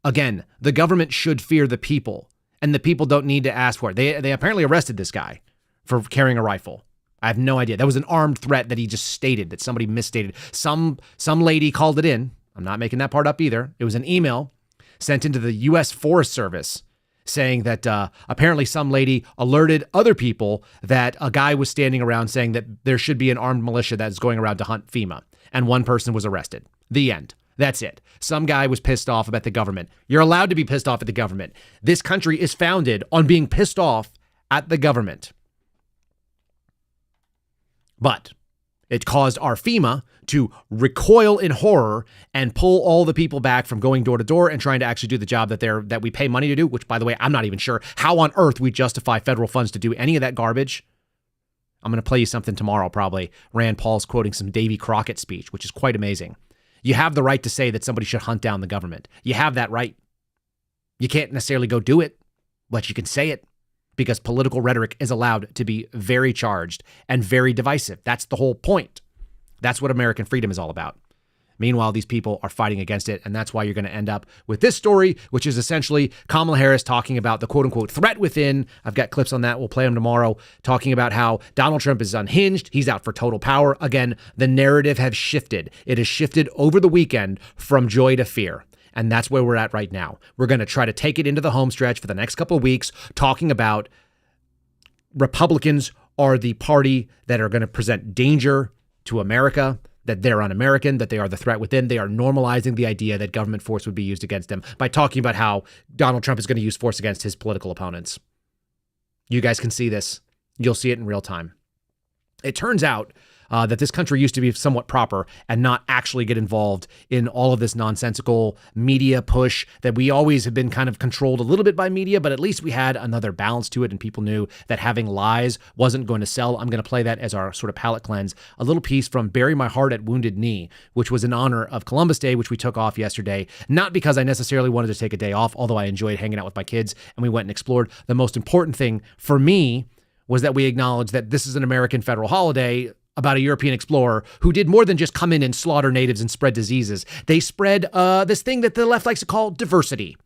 S11: Again, the government should fear the people, and the people don't need to ask for it. They apparently arrested this guy for carrying a rifle. I have no idea. That was an armed threat that he just stated, that somebody misstated. Some lady called it in. I'm not making that part up either. It was an email sent into the U.S. Forest Service saying that apparently some lady alerted other people that a guy was standing around saying that there should be an armed militia that's going around to hunt FEMA. And one person was arrested. The end. That's it. Some guy was pissed off about the government. You're allowed to be pissed off at the government. This country is founded on being pissed off at the government. But It caused our FEMA to recoil in horror and pull all the people back from going door to door and trying to actually do the job that we pay money to do, which, by the way, I'm not even sure how on earth we justify federal funds to do any of that garbage. I'm going to play you something tomorrow, probably. Rand Paul's quoting some Davy Crockett speech, which is quite amazing. You have the right to say that somebody should hunt down the government. You have that right. You can't necessarily go do it, but you can say it, because political rhetoric is allowed to be very charged and very divisive. That's the whole point. That's what American freedom is all about. Meanwhile, these people are fighting against it, and that's why you're going to end up with this story, which is essentially Kamala Harris talking about the quote-unquote threat within. I've got clips on that. We'll play them tomorrow, talking about how Donald Trump is unhinged. He's out for total power. Again, the narrative has shifted. It has shifted over the weekend from joy to fear. And that's where we're at right now. We're going to try to take it into the home stretch for the next couple of weeks, talking about Republicans are the party that are going to present danger to America, that they're un-American, that they are the threat within. They are normalizing the idea that government force would be used against them by talking about how Donald Trump is going to use force against his political opponents. You guys can see this. You'll see it in real time. It turns out that this country used to be somewhat proper and not actually get involved in all of this nonsensical media push that we always have been kind of controlled a little bit by media, but at least we had another balance to it and people knew that having lies wasn't going to sell. I'm going to play that as our sort of palate cleanse. A little piece from Bury My Heart at Wounded Knee, which was in honor of Columbus Day, which we took off yesterday, not because I necessarily wanted to take a day off, although I enjoyed hanging out with my kids and we went and explored. The most important thing for me was that we acknowledged that this is an American federal holiday about a European explorer who did more than just come in and slaughter natives and spread diseases. They spread this thing that the left likes to call diversity,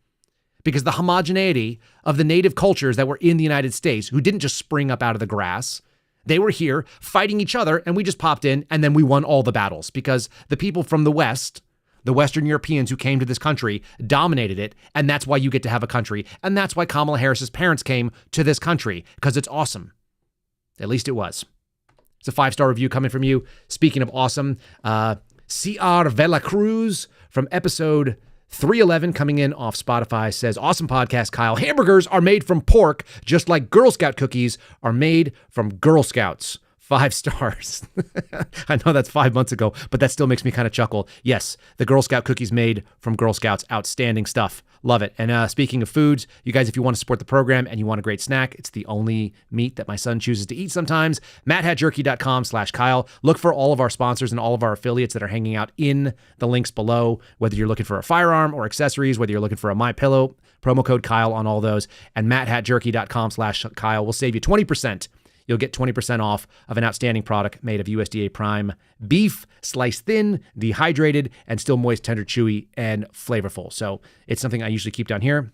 S11: because the homogeneity of the native cultures that were in the United States, who didn't just spring up out of the grass, they were here fighting each other, and we just popped in, and then we won all the battles because the people from the West, the Western Europeans who came to this country, dominated it, and that's why you get to have a country, and that's why Kamala Harris's parents came to this country, because it's awesome. At least it was. It's a 5-star review coming from you. Speaking of awesome, C.R. Velacruz from episode 311 coming in off Spotify says, awesome podcast, Kyle. Hamburgers are made from pork, just like Girl Scout cookies are made from Girl Scouts. 5 stars. I know that's 5 months ago, but that still makes me kind of chuckle. Yes, the Girl Scout cookies made from Girl Scouts. Outstanding stuff. Love it. And speaking of foods, you guys, if you want to support the program and you want a great snack, it's the only meat that my son chooses to eat sometimes. MadHatJerky.com/Kyle. Look for all of our sponsors and all of our affiliates that are hanging out in the links below, whether you're looking for a firearm or accessories, whether you're looking for a MyPillow, promo code Kyle on all those, and MadHatJerky.com/Kyle will save you 20%. You'll get 20% off of an outstanding product made of USDA Prime beef, sliced thin, dehydrated, and still moist, tender, chewy, and flavorful. So it's something I usually keep down here,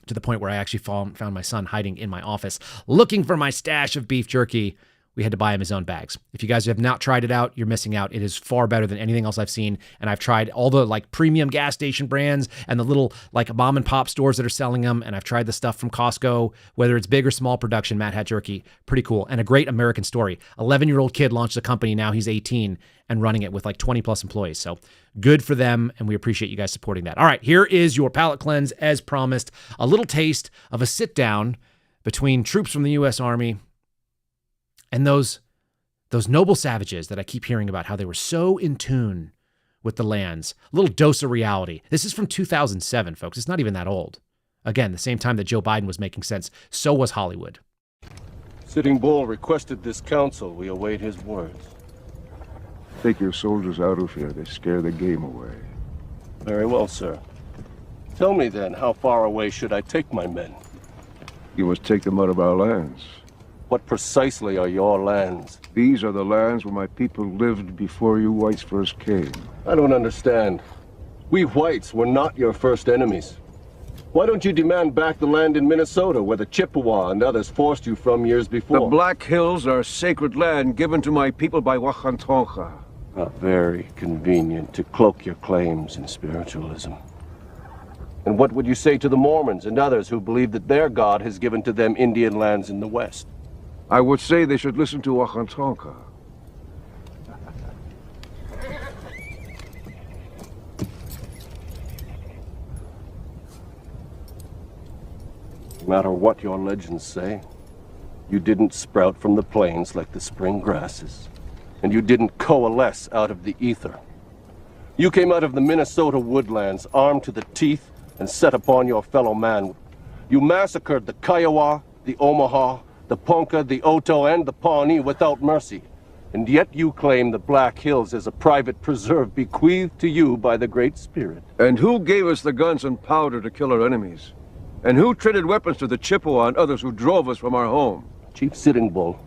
S11: to the point where I actually found my son hiding in my office looking for my stash of beef jerky. We had to buy him his own bags. If you guys have not tried it out, you're missing out. It is far better than anything else I've seen. And I've tried all the like premium gas station brands and the little like mom and pop stores that are selling them. And I've tried the stuff from Costco, whether it's big or small production. Mad Hat Jerky, pretty cool. And a great American story. 11-year-old kid launched a company. Now he's 18 and running it with like 20 plus employees. So good for them. And we appreciate you guys supporting that. All right, here is your palate cleanse as promised. A little taste of a sit down between troops from the U.S. Army and those noble savages that I keep hearing about, how they were so in tune with the lands. A little dose of reality. This is from 2007, folks. It's not even that old. Again, the same time that Joe Biden was making sense, so was Hollywood.
S2: Sitting Bull requested this council. We await his words.
S4: Take your soldiers out of here. They scare the game away.
S2: Very well, sir. Tell me then, how far away should I take my men?
S4: You must take them out of our lands.
S2: What precisely are your lands?
S4: These are the lands where my people lived before you whites first came.
S2: I don't understand. We whites were not your first enemies. Why don't you demand back the land in Minnesota where the Chippewa and others forced you from years before?
S4: The Black Hills are sacred land given to my people by Wakantonka.
S2: Very convenient to cloak your claims in spiritualism. And what would you say to the Mormons and others who believe that their God has given to them Indian lands in the West?
S4: I would say they should listen to Wakantonka.
S2: No matter what your legends say, you didn't sprout from the plains like the spring grasses. and you didn't coalesce out of the ether. You came out of the Minnesota woodlands, armed to the teeth, and set upon your fellow man. You massacred the Kiowa, the Omaha, the Ponca, the Oto, and the Pawnee without mercy. And yet you claim the Black Hills as a private preserve bequeathed to you by the Great Spirit.
S23: And who gave us the guns and powder to kill our enemies? And who traded weapons to the Chippewa and others who drove us from our home?
S2: Chief Sitting Bull,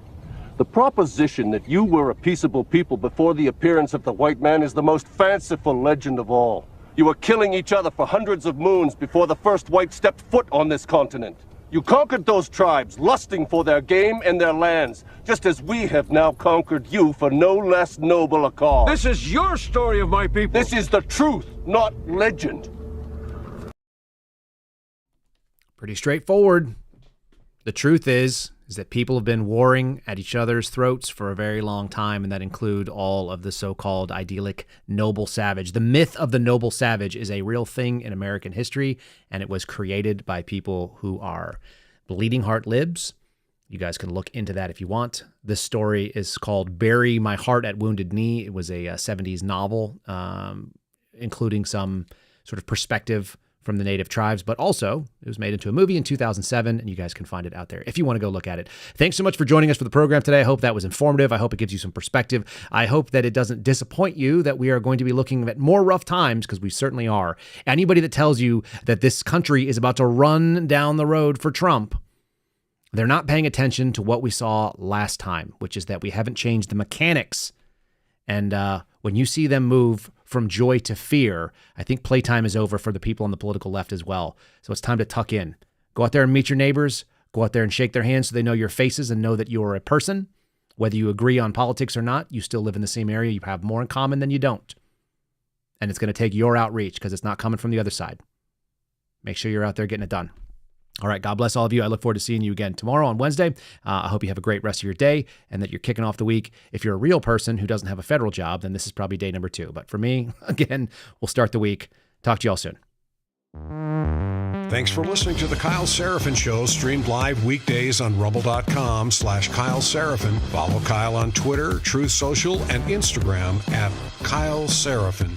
S2: the proposition that you were a peaceable people before the appearance of the white man is the most fanciful legend of all. You were killing each other for hundreds of moons before the first white stepped foot on this continent. You conquered those tribes, lusting for their game and their lands, just as we have now conquered you for no less noble a cause.
S23: This is your story of my people.
S2: This is the truth, not legend.
S11: Pretty straightforward. The truth is that people have been warring at each other's throats for a very long time, and that include all of the so-called idyllic noble savage. The myth of the noble savage is a real thing in American history, and it was created by people who are bleeding heart libs. You guys can look into that if you want. This story is called Bury My Heart at Wounded Knee. It was a 70s novel, including some sort of perspective from the native tribes, but also it was made into a movie in 2007, and you guys can find it out there if you want to go look at it. Thanks so much for joining us for the program today. I hope that was informative. I hope it gives you some perspective. I hope that it doesn't disappoint you that we are going to be looking at more rough times, because we certainly are. Anybody that tells you that this country is about to run down the road for Trump, they're not paying attention to what we saw last time, which is that we haven't changed the mechanics. And when you see them move from joy to fear, I think playtime is over for the people on the political left as well. So it's time to tuck in. Go out there and meet your neighbors. Go out there and shake their hands so they know your faces and know that you're a person. Whether you agree on politics or not, you still live in the same area. You have more in common than you don't. And it's going to take your outreach, because it's not coming from the other side. Make sure you're out there getting it done. All right, God bless all of you. I look forward to seeing you again tomorrow on Wednesday. I hope you have a great rest of your day and that you're kicking off the week. If you're a real person who doesn't have a federal job, then this is probably day number 2. But for me, again, we'll start the week. Talk to you all soon.
S12: Thanks for listening to The Kyle Seraphin Show, streamed live weekdays on rumble.com/Kyle Seraphin. Follow Kyle on Twitter, Truth Social, and Instagram @Kyle Seraphin.